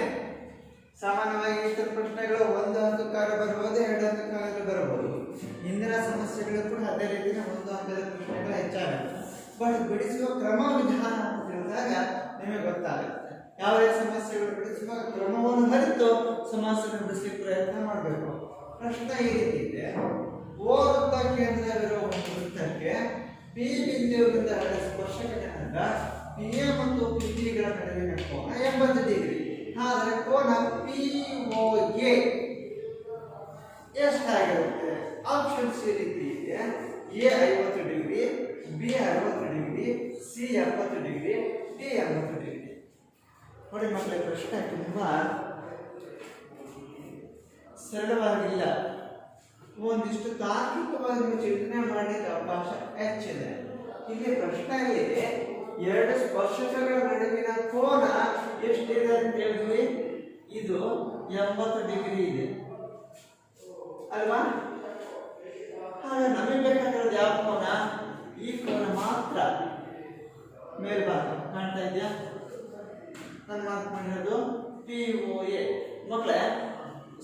ಸಾಮಾನ್ಯವಾಗಿ ಇತರ ಪ್ರಶ್ನೆಗಳು ಒಂದು ಅಂಕಕ್ಕಾರ ಬರಬಹುದು, 2 ಅಂಕಕ್ಕಾರ ಬರಬಹುದು. ಇಂದಿನ ಸಮಸ್ಯೆಗಳು ಕೂಡ ಅದೇ ರೀತಿಯ 1 ಅಂಕದ ಪ್ರಶ್ನೆಗಳು ಹೆಚ್ಚಾಗುತ್ತೆ. ಬಟ್ ಬಿಡಿಸುವ ಕ್ರಮ ವಿಧಾನ ಅಂತ ಹೇಳಿದಾಗ ನಿಮಗೆ ಗೊತ್ತಾಗುತ್ತೆ. ಯಾವುದೇ ಸಮಸ್ಯೆಗಳು ಬಿಡಿಸುವ ಕ್ರಮವನ್ನು ಅರಿತು ಸಮಸ್ಯೆಯನ್ನು ಬಿಡಿಸಲಿಕ್ಕೆ ಪ್ರಯತ್ನ ಮಾಡಬೇಕು. ಪ್ರಶ್ನೆ ಈ ರೀತಿ ಇದೆ: O ವೃತ್ತ ಕೇಂದ್ರವಿರುವ ಒಂದು ವೃತ್ತಕ್ಕೆ P ಬಿಂದುವಿನಿಂದ ಹರಡ ಸ್ಪರ್ಶಕಗಳಿಂದ PA ಮತ್ತು PB ಗಳ ನಡುವಿನ ಕೋನ 80 ಡಿಗ್ರಿ. ಆದರೆ ಕೋನ POA ಎಷ್ಟಾಗಿರುತ್ತೆ? ಆಪ್ಷನ್ಸ್ ಈ ರೀತಿ ಇದೆ: A 50 degree, B 60 degree, C 70 degree, D 80 degree. ನೋಡಿ ಮಕ್ಕಳೇ, ಪ್ರಶ್ನೆ ತುಂಬಾ ಸರಳವಾಗಿಲ್ಲ. ಒಂದಿಷ್ಟು ತಾರ್ಕಿಕವಾಗಿ ಚಿಂತನೆ ಮಾಡಲಿಕ್ಕೆ ಅವಕಾಶ ಹೆಚ್ಚಿದೆ. ಇಲ್ಲಿ ಪ್ರಶ್ನೆಯಲ್ಲಿ 2 ಸ್ಪರ್ಶಕಗಳ ನಡುವಿನ ಕೋನ ಎಷ್ಟಿದೆ ಅಂತ ಹೇಳಿದ್ವಿ? ಇದು 80 ಡಿಗ್ರಿ ಇದೆ ಅಲ್ವಾ? ಹಾಗೆ ನಮಗೆ ಬೇಕಾಗಿರೋದು ಯಾವ ಕೋನ? ಈ ಕೋನ ಮಾತ್ರ. ಮೇಲ್ಭಾಗ ಕಾಣ್ತಾ ಇದೆಯಾ? ನಾನು ಮಾರ್ಕ್ ಮಾಡಿರೋದು POA. ಮಕ್ಕಳೇ,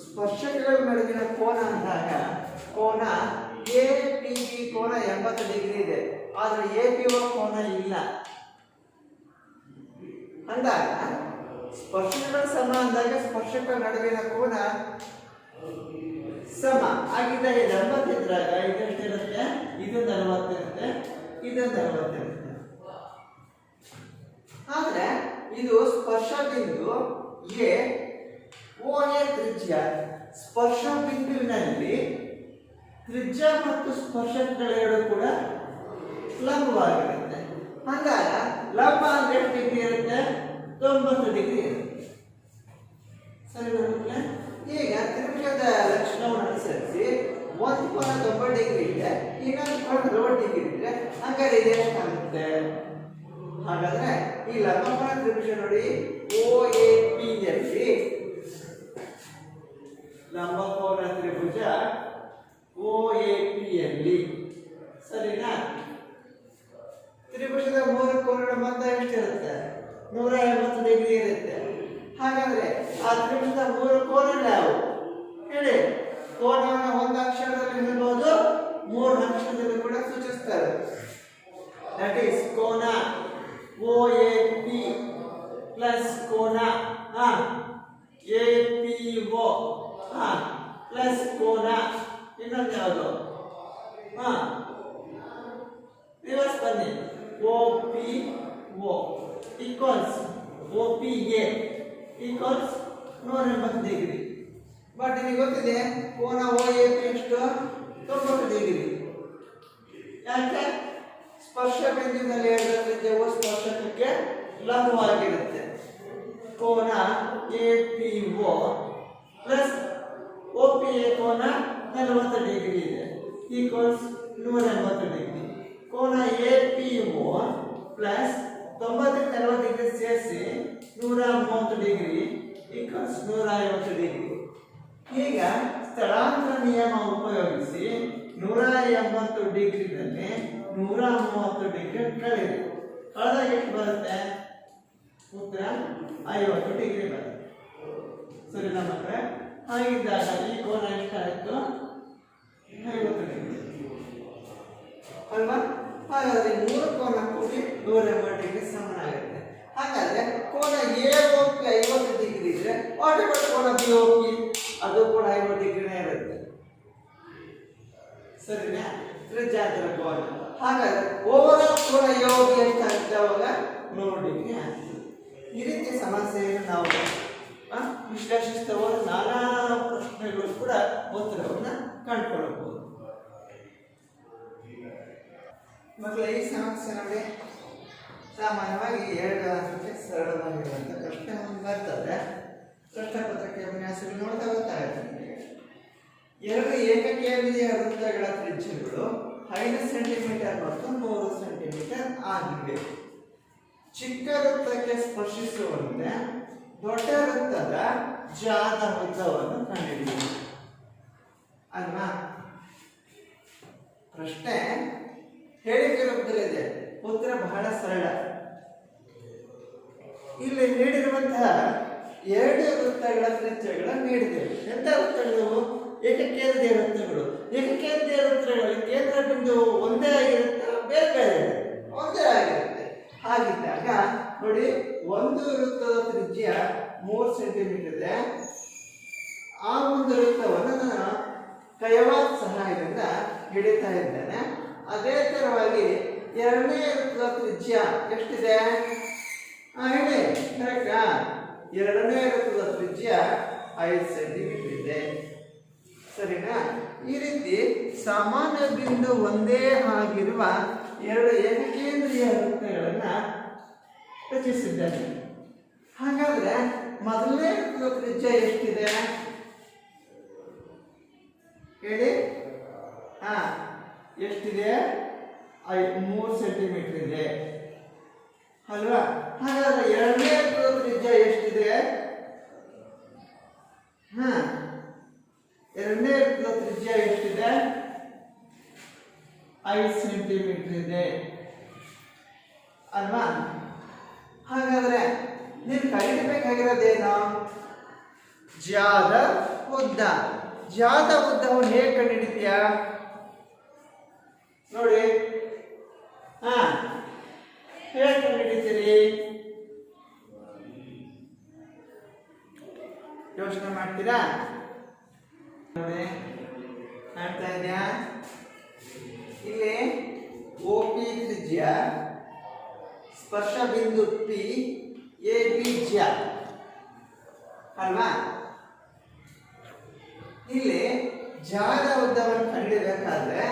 ಸ್ಪರ್ಶಕಗಳ ನಡುವಿನ ಕೋನ ಅಂದಾಗ ಕೋನ ಎ ಪಿ ಬಿ ಕೋನ 80 ಡಿಗ್ರಿ ಇದೆ, ಆದ್ರೆ ಎ ಪಿ ಒ ಕೋನ ಇಲ್ಲ. ಅಂದಾಗ ಸ್ಪರ್ಶಕಗಳ ಸಮ ಅಂದಾಗ ಸ್ಪರ್ಶಕಗಳ ನಡುವಿನ ಕೋನ ಸಮ ಆಗಿದ್ದಾಗ 80 ಇದ್ರಾಗ ಇದೆಷ್ಟಿರುತ್ತೆ, ಇದು 40 ಇರುತ್ತೆ, ಇದು 40 ಇರುತ್ತೆ. ಆದ್ರೆ ಇದು ಸ್ಪರ್ಶ ಬಿಂದು ಎ ಓ ಎ ತ್ರಿಜ್ಯ. ಸ್ಪರ್ಶ ಬಿಂದುವಿನಲ್ಲಿ ತ್ರಿಜ್ಯ ಮತ್ತು ಸ್ಪರ್ಶಕಗಳೆರಡು ಕೂಡ ಲಂಬವಾಗಿರುತ್ತೆ. ಅಂದಾಗ ಲಂಬ ಅಂದ್ರೆ ಎಷ್ಟು ಡಿಗ್ರಿ ಇರುತ್ತೆ, 90 ಡಿಗ್ರಿ ಇರುತ್ತೆ. ಸರಿ ಬರುತ್ತೆ. ಈಗ ತ್ರಿಭುಜದ ಲಕ್ಷಣವನ್ನು ಅನುಸರಿಸಿ ಒಂದು ಕೋನ 90 ಡಿಗ್ರಿ ಇದೆ, ಇನ್ನೊಂದು ಕೋನ 60 ಡಿಗ್ರಿ ಇದೆ. ಹಂಗಾದ್ರೆ ಇದು ಎಷ್ಟಾಗುತ್ತೆ? ಹಾಗಾದ್ರೆ ಈ ಲಂಬಕೋನ ತ್ರಿಭುಜ ನೋಡಿ, ಓ ಎ ಪಿ ಯಲ್ಲಿ ಲಂಬಕೋನ ತ್ರಿಭುಜ ಓ ಎ ಪಿ ಯಲ್ಲಿ ಸರಿನಾ, ತ್ರಿಭುಜದ ಮೂರು ಕೋನಗಳ ಮೊತ್ತ ಎಷ್ಟಿರುತ್ತೆ, 180 ಡಿಗ್ರಿ ಇರುತ್ತೆ. ಹಾಗಾದ್ರೆ ಆ ತ್ರಿಭುಜದ ಮೂರು ಕೋನಗಳು ಯಾವುವು ಹೇಳಿ? ಕೋನವನ್ನು ಒಂದು ಅಕ್ಷರದಲ್ಲಿ ಹೇಳ್ಬೋದು, ಮೂರು ಅಕ್ಷರದಲ್ಲಿ ಕೂಡ ಸೂಚಿಸ್ತಾರೆ. ದಟ್ ಈಸ್ ಕೋನ ಓ ಎ ಪಿ ಪ್ಲಸ್ ಕೋನ ಎ ಪಿ ಓ ಪ್ಲಸ್ ಕೋನ ಇನ್ನೊಂದು ಯಾವುದು ರಿವರ್ಸ್ ಬನ್ನಿ, O P O equals O P A equals 180 degree. But ನಿಮಗೆ ಗೊತ್ತಿದೆ ಕೋನ ಓ ಎ ಪಿ ಎಷ್ಟು, 90 ಡಿಗ್ರಿ. ಯಾಕೆ? ಸ್ಪರ್ಶ ಬಿಂದುವಿನಲ್ಲಿ ಎರಡು ತ್ರಿಜ್ಯವು ಸ್ಪರ್ಶಕಕ್ಕೆ ಲಂಬವಾಗಿರುತ್ತೆ. ಕೋನ A P O plus O P A ಕೋನ 40 ಡಿಗ್ರಿ ಇದೆ, ಈಕ್ವಲ್ಸ್ 180 ಡಿಗ್ರಿ. ಕೋನ A P O plus 90 40 degree ಸೇರಿಸಿ 130 ಡಿಗ್ರಿ ಈಕ್ವಲ್ಸ್ 150 ಡಿಗ್ರಿ. ಈಗ ಸ್ಥಳಾಂತರ ನಿಯಮ ಉಪಯೋಗಿಸಿ 180 ಡಿಗ್ರಿದಲ್ಲಿ 130 ಡಿಗ್ರಿ ಕಳೆಯಿರಿ. ಕಳೆದಾಗ ಎಷ್ಟು ಬರುತ್ತೆ? ಉತ್ತರ 50 ಡಿಗ್ರಿ ಬರುತ್ತೆ. ಸರಿ ನಮ್ಮ ಮಕ್ಕಳೇ, ಹಾಗಿದ್ದಾಗ ಈ ಕೋನ ಎಷ್ಟಾಯಿತು? 50 ಡಿಗ್ರಿ ಅಲ್ವಾ? ಹಾಗಾದ್ರೆ ಮೂರು ಕೋನ ಕೂಡಿ 180 ಡಿಗ್ರಿ ಸಮನಾಗುತ್ತೆ. ಹಾಗಾದ್ರೆ ಕೋನ ಎ ಓ ಪಿ 50 ಡಿಗ್ರಿ ಇದ್ರೆ ಆಟೋಮೆಟಿಕ್ ಕೋನ ಬಿ ಓ ಪಿ ಅದು ಕೂಡ 50 ಡಿಗ್ರಿನೇ ಇರುತ್ತೆ. ಸರಿನಾ? ತ್ರಿಜ್ಯಾಂತರ ಕೋನ. ಹಾಗಾದ್ರೆ ಓವರ್ ಕೋನ ಎ ಓ ಪಿ ಎಷ್ಟಾಗುತ್ತೆ? ಅವಾಗ 100 ಡಿಗ್ರಿ ಆಗ್ತದೆ. ಈ ರೀತಿಯ ಸಮಸ್ಯೆಯನ್ನು ನಾವು ವಿಶ್ಲೇಷಿಸ್ತಾ ಹೋದ್ರೆ ನಾನಾ ಪ್ರಶ್ನೆಗಳು ಕೂಡ ಉತ್ತರವನ್ನು ಕಂಡುಕೊಳ್ಳಬಹುದು. ಮಕ್ಕಳ ಈ ಸಮಸ್ಯೆ ನೋಡಿ, ಸಾಮಾನ್ಯವಾಗಿ 2 ಅಂಕಕ್ಕೆ ಸರಳವಾಗಿರುವಂಥ ಪ್ರಶ್ನೆ ಬರ್ತದೆ. ಪ್ರಶ್ನೆ ಪತ್ರಿಕೆ ವಿನ್ಯಾಸಗಳು ನೋಡ್ತಾ ಗೊತ್ತಾಗುತ್ತೆ. 2 ಏಕಕೇಂದ್ರೀಯ ವೃತ್ತಗಳ ತ್ರಿಜ್ಯಗಳು 5 ಸೆಂಟಿಮೀಟರ್ ಮತ್ತು 3 ಸೆಂಟಿಮೀಟರ್ ಆಗಿವೆ. ಚಿಕ್ಕ ವೃತ್ತಕ್ಕೆ ಸ್ಪರ್ಶಿಸುವಂತೆ ದೊಡ್ಡ ವೃತ್ತದ ಜಾದ ಉದ್ದವನ್ನು ಕಂಡುಹಿಡಿಯಿರಿ ಅಲ್ವಾ? ಪ್ರಶ್ನೆ ಹೇಳಿಕೆ ರೂಪದಲ್ಲಿದೆ, ಉತ್ತರ ಬಹಳ ಸರಳ. ಇಲ್ಲಿ ನೀಡಿರುವಂತಹ 2 ವೃತ್ತಗಳ ತ್ರಿಜ್ಯಗಳ ನೀಡಿದ್ದೇವೆ. ಎಂಥ ವೃತ್ತಗಳು? ಏಕಕೇಂದ್ರೀಯ ವೃತ್ತಗಳು. ಏಕಕೇಂದ್ರೀಯ ವೃತ್ತಗಳಲ್ಲಿ ಕೇಂದ್ರ ಬಿಂದು ಒಂದೇ ಆಗಿರುತ್ತೆ, ಬೇರೆ ಬೇರೆ ಒಂದೇ ಆಗಿರುತ್ತೆ. ಹಾಗಿದ್ದಾಗ ನೋಡಿ, ಒಂದು ವೃತ್ತದ ತ್ರಿಜ್ಯ 3 ಸೆಂಟಿಮೀಟರ್ ಇದೆ. ಆ ಒಂದು ವೃತ್ತವನ್ನು ನಾನು ಕೈವಾದ ಸಹಾಯದಿಂದ ಹಿಡಿತಾ ಇದ್ದೇನೆ. ಅದೇ ತರವಾಗಿ ಎರಡನೇ ವೃತ್ತದ ತ್ರಿಜ್ಯ ಎಷ್ಟಿದೆ? ಹೇಳಿ ಕರೆಕ್ಟಾ? ಎರಡನೇ ವೃತ್ತದ ತ್ರಿಜ್ಯ 5 ಸೆಂಟಿಮೀಟರ್ ಇದೆ. ಸರಿನಾ? ಈ ರೀತಿ ಸಾಮಾನ್ಯ ಬಿಂದು ಒಂದೇ ಆಗಿರುವ 2 ಏಕಕೇಂದ್ರೀಯ ವೃತ್ತಗಳನ್ನು ರಚಿಸಿದ್ದೇನೆ. ಹಾಗಾದ್ರೆ ಮೊದಲನೇ ವೃತ್ತದ ತ್ರಿಜ್ಯ ಎಷ್ಟಿದೆ ಹೇಳಿ? ಎಷ್ಟಿದೆ? 3 ಸೆಂಟಿಮೀಟರ್ ಇದೆ ಅಲ್ವಾ? ಹಾಗಾದ್ರೆ ಎರಡನೇ ವೃತ್ತದ ತ್ರಿಜ್ಯ ಎಷ್ಟಿದೆ? ಎರಡನೇ ವೃತ್ತದ ತ್ರಿಜ್ಯ ಎಷ್ಟಿದೆ? 5 ಸೆಂಟಿಮೀಟರ್ ಇದೆ ಅಲ್ವಾ? ಹಾಗಾದ್ರೆ ನೀನು ಕಂಡುಹಿಡಿಯಬೇಕಾಗಿರೋದೇನು? ಜಾದ ಉದ್ದ. ಜಾದ ಉದ್ದವನ್ನು ಹೇಗೆ ಕಂಡುಹಿಡಿತೀಯಾ? ನೋಡಿ. ಹಾ, ಹೇಗೆ ಕಂಡುಹಿಡಿತೀರಿ? ಯೋಚನೆ ಮಾಡ್ತೀರಾ? ನೋಡಿ, ಮಾಡ್ತಾ ಇದೆಯಾ? ಇಲ್ಲಿ OP ತ್ರಿಜ್ಯ, ಸ್ಪರ್ಶ ಬಿಂದು P, AB ಜ್ಯ ಅಲ್ವಾ? ಇಲ್ಲಿ ಜಾದ ಉದ್ದವನ್ನು ಕಂಡುಹಿಡಿಯಬೇಕಾದ್ರೆ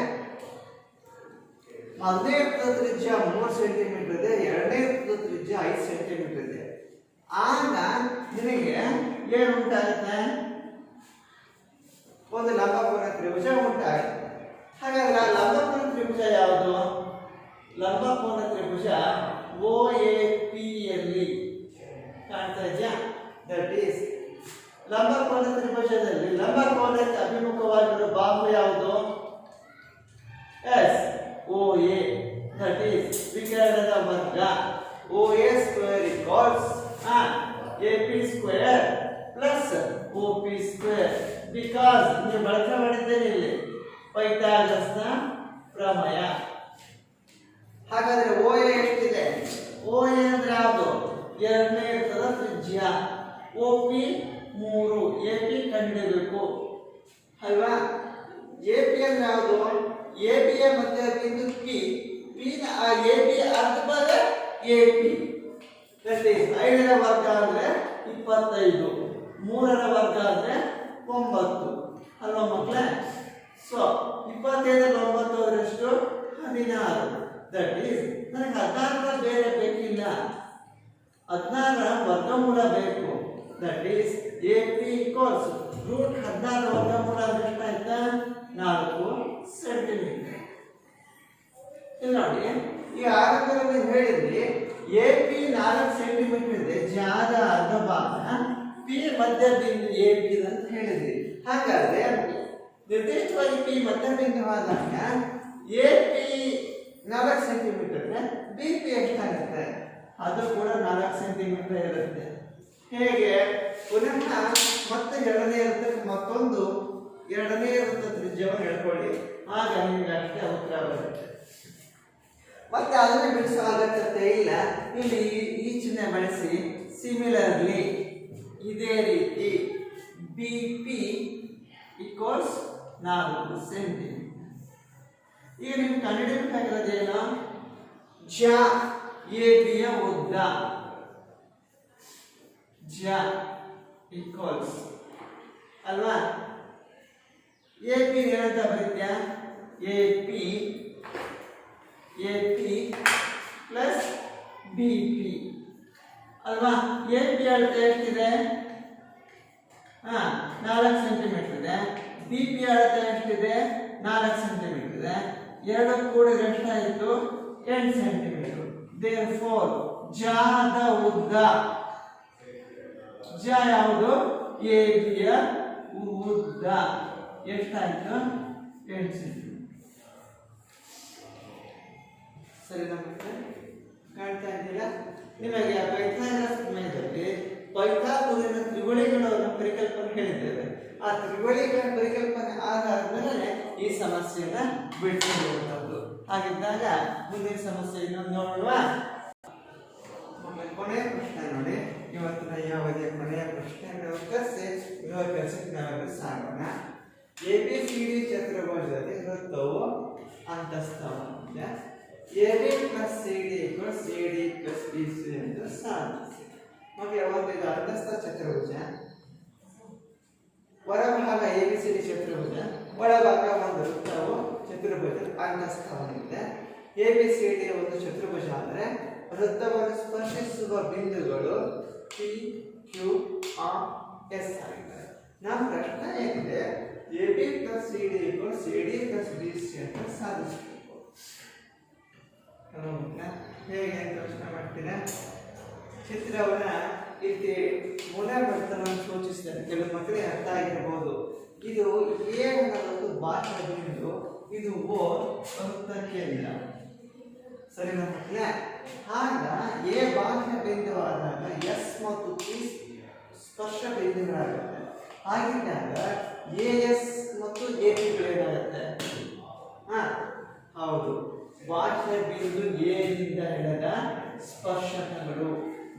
ಮೊದಲನೇ ವೃತ್ತದ ತ್ರಿಜ್ಯ 3 ಸೆಂಟಿಮೀಟರ್ ಇದೆ, ಎರಡನೇ ವೃತ್ತದ ತ್ರಿಜ್ಯ 5 ಸೆಂಟಿಮೀಟರ್ ಇದೆ. ಆಗ ನಿನಗೆ ಏನು ಉಂಟಾಗುತ್ತೆ? ಒಂದು ಲಂಬಕೋನ ತ್ರಿಭುಜ ಉಂಟಾಗುತ್ತೆ. ಹಾಗಾದ್ರೆ ಆ ಲಂಬಕೋನ ತ್ರಿಭುಜ ಯಾವುದು? ಲಂಬಕೋನ ತ್ರಿಭುಜ OAP ಯಲ್ಲಿ ಕಾಣ್ತಾ ಇದೆಯಾ? ದಟ್ ಈಸ್ ಲಂಬಕೋನ ತ್ರಿಭುಜದಲ್ಲಿ ಲಂಬಕೋನಕ್ಕೆ ಅಭಿಮುಖವಾಗಿರುವ ಬಾಹು ಯಾವುದು? Yes, OA. ದಟ್ ಈಸ್ ವಿಕರ್ಣದ ವರ್ಗ. OA square equals AP square plus OP square. Because ನೀವು ಬಳಕೆ ಮಾಡಿದ್ದೇನೆ ಇಲ್ಲಿ ಪೈಥಾಗರಸ್ನ ಪ್ರಮೇಯ. ಹಾಗಾದ್ರೆ OA ಎಷ್ಟಿದೆ? OA ಅಂದ್ರೆ ಯಾವುದು? ಎರಡನೇ ವೃತ್ತದ ತ್ರಿಜ್ಯ. OP 3, AP ಕಂಡುಹಿಡಿಯಬೇಕು ಅಲ್ವಾ? AP ಅಂದ್ರೆ ಯಾವುದು? AB ಯ ಮಧ್ಯ ಬಿಂದು P ನ ಆ AB ಅರ್ಧ ಭಾಗ AP. ದಟ್ ಈಸ್ 5ರ ವರ್ಗ ಅಂದ್ರೆ 25, 3ರ ವರ್ಗ ಅಂದ್ರೆ 9 ಅಲ್ವಾ ಮಕ್ಕಳೇ? ಸೊ 25 9 ಅದರಷ್ಟು 16. ದಟ್ ಈಸ್ ನನಗೆ 16ರ ಬೇರೆ ಬೇಕಿಲ್ಲ, 16ರ ವರ್ಗಮೂಲ ಬೇಕು. That is AP equals root 16 ವರ್ಗಮೂಲ ಅಂದ್ರೆ ಎಷ್ಟಾಯ್ತಾ? 4 ಸೆಂಟಿಮೀಟರ್. ಇಲ್ಲಿ ನೋಡಿ, ಈ ಆರಂಭದಲ್ಲಿ ಹೇಳಿದ್ವಿ AP 4 ಸೆಂಟಿಮೀಟರ್ ಇದೆ, ಜಾದ ಅರ್ಧ ಭಾಗ P ಮಧ್ಯ ಬಿಂದು AB ಅಂತ ಹೇಳಿದ್ವಿ. ಹಾಗಾದ್ರೆ ನಿರ್ದಿಷ್ಟವಾಗಿ P ಮಧ್ಯ ಬಿಂದುವಾದಾಗ AP 4 ಸೆಂಟಿಮೀಟರ್, BP ಎಷ್ಟಾಗುತ್ತೆ? ಅದು ಕೂಡ 4 ಸೆಂಟಿಮೀಟರ್ ಇರುತ್ತೆ. ಹೇಗೆ? ಪುನಃ ಮತ್ತೆ ಎರಡನೇ ವೃತ್ತಕ್ಕೆ ಮತ್ತೊಂದು ಎರಡನೇ ವೃತ್ತ ತ್ರಿಜ್ಯವನ್ನು ಹೇಳ್ಕೊಳ್ಳಿ, ಆಗ ನಿಮಗೆ ಅಷ್ಟೇ ಉತ್ತರ ಬರುತ್ತೆ. ಮತ್ತೆ ಅದನ್ನೇ ಬಿಡಿಸೋ ಅಗತ್ಯತೆ ಇಲ್ಲ. ಇಲ್ಲಿ ಈ ಚಿಹ್ನೆ ಬಳಸಿ ಸಿಮಿಲರ್ಲಿ ಇದೇ ರೀತಿ BP ಈಕ್ವಲ್ಸ್ 4 ಸೆಂಟಿಮೀಟರ್. ಈಗ ನಿಮ್ಗೆ ಕಂಡುಹಿಡಿಯಬೇಕಾಗಿರೋದೇನು? ಜ್ಯ AB ಯ ಉದ್ದ ಜ್ಯ ಈಕ್ವಲ್ಸ್ ಅಲ್ವಾ? AP ಏನಂತ ಬರೀತ್ಯಾ? AP ಪ್ಲಸ್ BP ಅಲ್ವಾ? AP ಅಳತೆ ಎಷ್ಟಿದೆ? 4 ಸೆಂಟಿಮೀಟರ್ ಇದೆ. BP ಅಳತೆ ಎಷ್ಟಿದೆ? 4 ಸೆಂಟಿಮೀಟರ್ ಇದೆ. ಎರಡು ಕೂಡಿದ್ರೆ ಎಷ್ಟಾಯಿತು? 8 ಸೆಂಟಿಮೀಟರ್. ದೇರ್ಫೋರ್ ಜಾದ ಉದ್ದ ಜ ಯಾವುದು? AB ಯ ಉದ್ದ ಎಷ್ಟಾಯ್ತು? 8 ಸೆಂಟಿಮೀಟರ್. ಸರಿ ನಮಗೆ ಕಾಣ್ತಾ ಇದೆಯಲ್ಲ? ನಿಮಗೆ ಪೈಥಾಗರಸ್ ಪ್ರಮೇಯದಲ್ಲಿ ಪೈಥಾಗೋರನ ತ್ರಿವಳಿಗಳ ಪರಿಕಲ್ಪನೆ ಹೇಳಿದ್ದೇವೆ. ಆ ತ್ರಿವಳಿಗಳ ಪರಿಕಲ್ಪನೆ ಆಧಾರದ ಮೇಲೆ ಈ ಸಮಸ್ಯೆಯನ್ನ ಬಿಡಿಸಿರುವಂಥದ್ದು. ಹಾಗಿದ್ದಾಗ ಮುಂದಿನ ಸಮಸ್ಯೆ ಇನ್ನೊಂದು ನೋಡುವ. ಕೊನೆಯ ಪ್ರಶ್ನೆ ನೋಡಿ, ಇವತ್ತಿನ ಈ ಅವಧಿಯ ಕೊನೆಯ ಪ್ರಶ್ನೆ ಕೆಲಸಕ್ಕೆ ನಾವೆಲ್ಲ ಸಾಗೋಣ. ABCD ಚತುರ್ಭುಜದಲ್ಲಿ ವೃತ್ತವು ಅಂತಸ್ಥವಾಗಿದೆ. AB plus CD equals CD plus BC ಎಂದು ಸಾಧಿಸಿ. ಓಕೆ, ಒಂದು ಇದು ಅಂತಸ್ಥ ಚತುರ್ಭುಜ, ಹೊರಭಾಗ ABCD ಚತುರ್ಭುಜ, ಒಳಭಾಗ ಒಂದು ವೃತ್ತವು ಚತುರ್ಭುಜ ಅಂತಸ್ಥವಾಗಿದೆ. ABCD ಒಂದು ಚತುರ್ಭುಜ ಅಂದರೆ ವೃತ್ತವನ್ನು ಸ್ಪರ್ಶಿಸುವ ಬಿಂದುಗಳು P, Q, R, S ಆಗಿವೆ. ನಮ್ಮ ಪ್ರಶ್ನೆ ಏನಿದೆ? AB plus CD equals CD plus BC ಅಂತ ಸಾಧಿಸಬೇಕು. ಹೇಗೆ ಅಂತ ಯೋಚನೆ ಮಾಡ್ತೀರಾ? ಚಿತ್ರವನ್ನ ಇಲ್ಲಿ ಮೂಲ ವೃತ್ತವನ್ನು ಸೂಚಿಸಿದ್ದಾರೆ. ಕೆಲವು ಮಕ್ಕಳಿಗೆ ಅರ್ಥ ಆಗಿರಬಹುದು. ಇದು A ಅನ್ನೋದು ಬಾಹ್ಯ ಬಿಂದು, ಇದು O ವೃತ್ತ ಕೇಂದ್ರ. ಸರಿ ಮಕ್ಕಳೇ? ಆಗ A ಬಾಹ್ಯ ಬಿಂದುವಾದಾಗ S ಮತ್ತು P ಸ್ಪರ್ಶ ಬಿಂದುಗಳಾಗುತ್ತೆ. ಹಾಗಿದ್ದಾಗ AS ಮತ್ತು AP ಏನಾಗುತ್ತೆ? ಹೌದು, ಬಾಹ್ಯ ಬಿಂದು ಎ ನಿಂದ ಎಳೆದ ಸ್ಪರ್ಶಕಗಳು.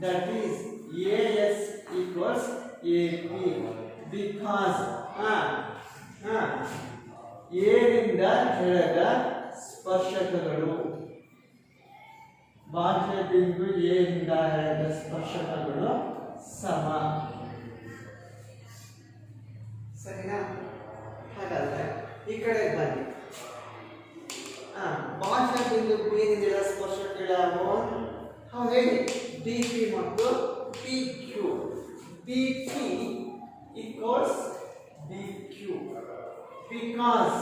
That is AS equals AP because A ನಿಂದ ಎಳೆದ ಸ್ಪರ್ಶಕಗಳು, ಬಾಹ್ಯ ಬಿಂದು ಎ ನಿಂದ ಎಳೆದ ಸ್ಪರ್ಶಕಗಳು ಸಮ. ಸರಿನಾ? ಹಾಗಾದ್ರೆ ಈ ಕಡೆ ಬನ್ನಿ. ಬಾಹ್ಯ ಬಿಂದು ಬಿ ನಿಂದ ಸ್ಪರ್ಶಕಗಳು ಹೇಳಿ DP ಮತ್ತು PQ. BP equals BQ because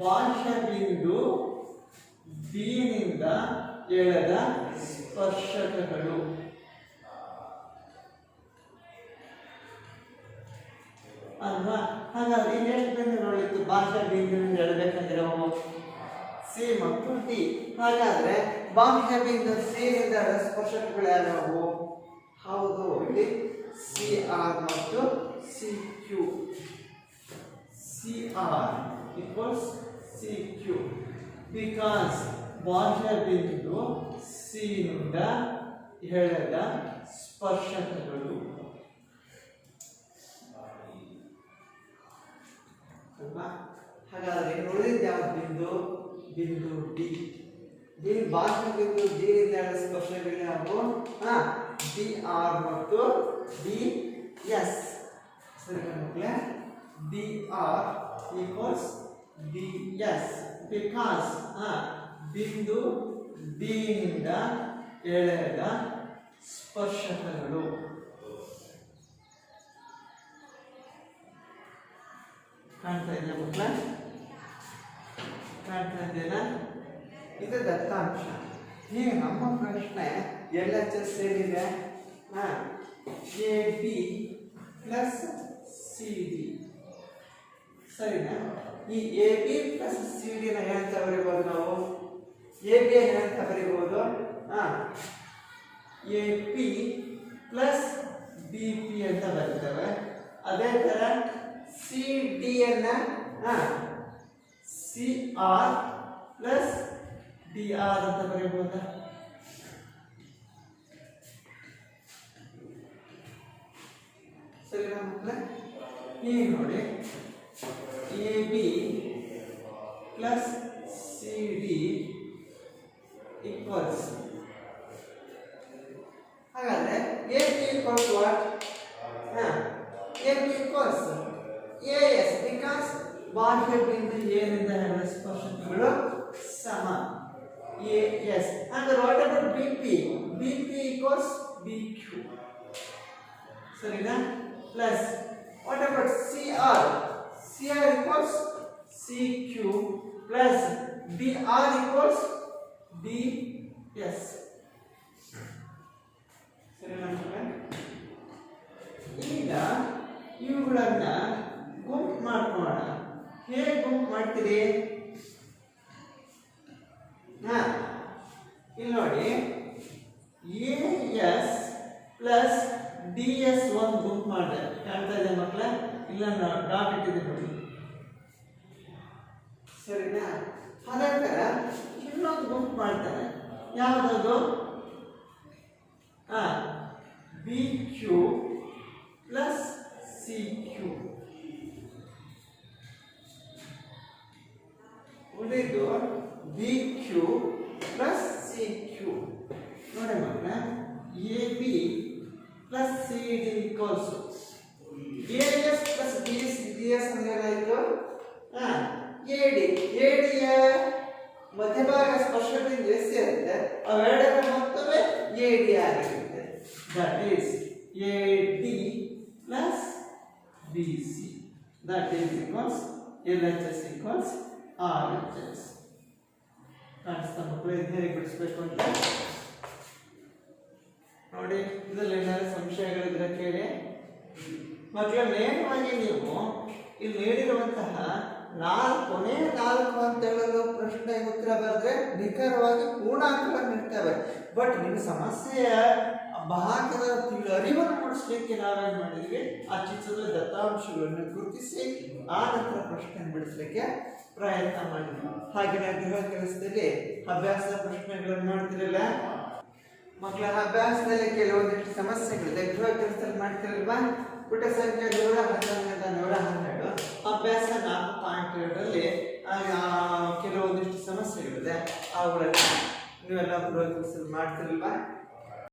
ಬಾಹ್ಯ ಬಿಂದು ಬಿ ನಿಂದ ಎಳೆದ ಸ್ಪರ್ಶಕಗಳು. ಅಲ್ವಾ? ಹಾಗಾದ್ರೆ ಇಲ್ಲಿ ಎಷ್ಟು ಬಿಂದುಗಳಿತ್ತು ಬಾಹ್ಯ ಬಿಂದುವಿನಿಂದ ಎಳಬೇಕಂದ್ರೆ ಸಿ ಮತ್ತು ಡಿ. ಹಾಗಾದ್ರೆ ಬಾಹ್ಯ ಬಿಂದು ಸಿ ನಿಂದ ಎಳೆದ ಸ್ಪರ್ಶಕಗಳು ಯಾವ್ಯಾವು? ಹೌದು, ಇಲ್ಲಿ CR ಮತ್ತು CQ. CR equals CQ because ಬಾಹ್ಯ ಬಿಂದು ಸಿ ನಿಂದ ಎಳೆದ ಸ್ಪರ್ಶಕಗಳು. ಹಾಗಾದ್ರೆ ಉಳಿದಿದ್ದ ಯಾವ ಬಿಂದು? ಬಿಂದು ಡಿ. ಬಾಹ್ಯ ಬಿಂದು ಡಿ ನಿಂದ ಎಳೆದ ಸ್ಪರ್ಶಕಗಳು ಯಾವುವು? DR ಮತ್ತು DS. ಸರಿ ಮಕ್ಕಳೇ, DR ಈಕ್ವಲ್ಸ್ DS ಬಿಕಾಸ್ ಬಿಂದು ಡಿ ನಿಂದ ಎಳೆದ ಸ್ಪರ್ಶಕಗಳು. ಕಾಣ್ತಾ ಇದೆಯಾ ಮಕ್ಕಳೇ? ಕಾಣ್ತಾ ಇದೆಯಾ? ಇದು ದತ್ತಾಂಶ. ಈಗ ನಮ್ಮ ಪ್ರಶ್ನೆ LHS ಏನಿದೆ? AB plus CD. ಸರಿನಾ? ಈ AB ಪ್ಲಸ್ CD ನ ಏನಂತ ಬರೀಬಹುದು ನಾವು? AB ಏನಂತ ಬರೀಬಹುದು? AP ಪ್ಲಸ್ BP ಅಂತ ಬರೀತೇವೆ. ಅದೇ ತರ CD ಅನ್ನ CR ಪ್ಲಸ್ DR ಅಂತ ಬರೀಬಹುದಾ? ಸರಿನಾ ಮಕ್ಕಳೇ? ಈಗ ನೋಡಿ, AB ಪ್ಲಸ್ CD ಈಕ್ವಲ್ಸ್, ಹಾಗಾದ್ರೆ AB equals what? AB equals AS because ಬಾಹ್ಯ ಬಿಂದು ಎ ನಿಂದ ಎಳೆದ ಸ್ಪರ್ಶಕಗಳು ಸಮ. AS. And what about BP? BP equals BQ. ಸರಿನಾ? Plus what about CR? CR equals CQ plus DR equals DS. ಸರಿನಾ? ಈಗ ಇವುಗಳನ್ನ ಗುಂಪು ಮಾಡ್ಕೊಳ್ಳೋಣ. ಹೇಗೆ ಗುಂಪು ಮಾಡ್ತೀರಿ? ಇಲ್ಲಿ ನೋಡಿ, AS ಪ್ಲಸ್ DS ಒಂದು ಗುಂಪು ಮಾಡಿದೆ. ಕಾಣ್ತಾ ಇದೆ ಮಕ್ಕಳ? ಇಲ್ಲ ಡಾಟ್ ಇಟ್ಟಿದೆ ನೋಡಿ. ಸರಿನಾ? ಅದೇ ತರ ಇನ್ನೊಂದು ಗುಂಪು ಮಾಡ್ತಾರೆ. ಯಾವುದದು? BQ plus CQ. ಉಳಿದು BQ ಪ್ಲಸ್ CQ. ನೋಡಿ ಮಕ್ಕಳ, AB plus CD equals AS plus DS ಅಂದ್ರೆ ಏನಾಯ್ತು? AD. AD ಯ ಮಧ್ಯಭಾಗ ಸ್ಪರ್ಶಕದಿಂದ ಎಷ್ಟು ಇರುತ್ತೆ? ಅವೆರಡರ ಮೊತ್ತವೇ AD ಆಗಿರುತ್ತೆ. That is AD plus BC. That is equals LHS equals RHS. ಕಾಣಿಸ್ತಾ ಮಕ್ಕಳು? ಇದು ಹೇಗೆ ಬಿಡಿಸ್ಬೇಕು ಅಂತ ನೋಡಿ. ಇದರಲ್ಲಿ ಏನಾದ್ರು ಸಂಶಯಗಳಿದ್ರೆ ಕೇಳಿ ಮಕ್ಕಳ. ನೇರವಾಗಿ ನೀವು ಇಲ್ಲಿ ನೀಡಿರುವಂತಹ ಕೊನೆ 4 ಅಂತ ಹೇಳಲು ಪ್ರಶ್ನೆಗೆ ಉತ್ತರ ಬರೆದ್ರೆ ನಿಖರವಾಗಿ ಪೂರ್ಣಾಂಕಗಳನ್ನು ಇರ್ತವೆ. ಬಟ್ ನಿಮ್ಮ ಸಮಸ್ಯೆಯ ಭಾಗದ ಅರಿವನ್ನು ಮೂಡಿಸ್ಲಿಕ್ಕೆ ನಾವೇನ್ ಮಾಡಿದ್ವಿ, ಆ ಚಿತ್ರದ ದತ್ತಾಂಶಗಳನ್ನು ಗುರುತಿಸಿ ಆ ನಂತರ ಪ್ರಶ್ನೆ ಬಿಡಿಸ್ಲಿಕ್ಕೆ ಪ್ರಯತ್ನ ಮಾಡಿದ್ವಿ. ಹಾಗೆ ಗೃಹ ಕೆಲಸದಲ್ಲಿ ಅಭ್ಯಾಸದ ಪ್ರಶ್ನೆಗಳನ್ನು ಮಾಡ್ತಿರಲ್ಲ ಮಕ್ಕಳ, ಅಭ್ಯಾಸದಲ್ಲಿ ಕೆಲವೊಂದಿಷ್ಟು ಸಮಸ್ಯೆಗಳಿದೆ. ಗೃಹ ಕೆಲಸದಲ್ಲಿ ಮಾಡ್ತಿರಲ್ವಾ, ಪುಟ ಸಂಖ್ಯೆ 111 ಅಭ್ಯಾಸ 4.2ರಲ್ಲಿ ಕೆಲವೊಂದಿಷ್ಟು ಸಮಸ್ಯೆಗಳಿದೆ. ಅವುಗಳನ್ನ ನೀವೆಲ್ಲ ಗೃಹ ಕೆಲಸದಲ್ಲಿ ಮಾಡ್ತಿರಲ್ವಾ.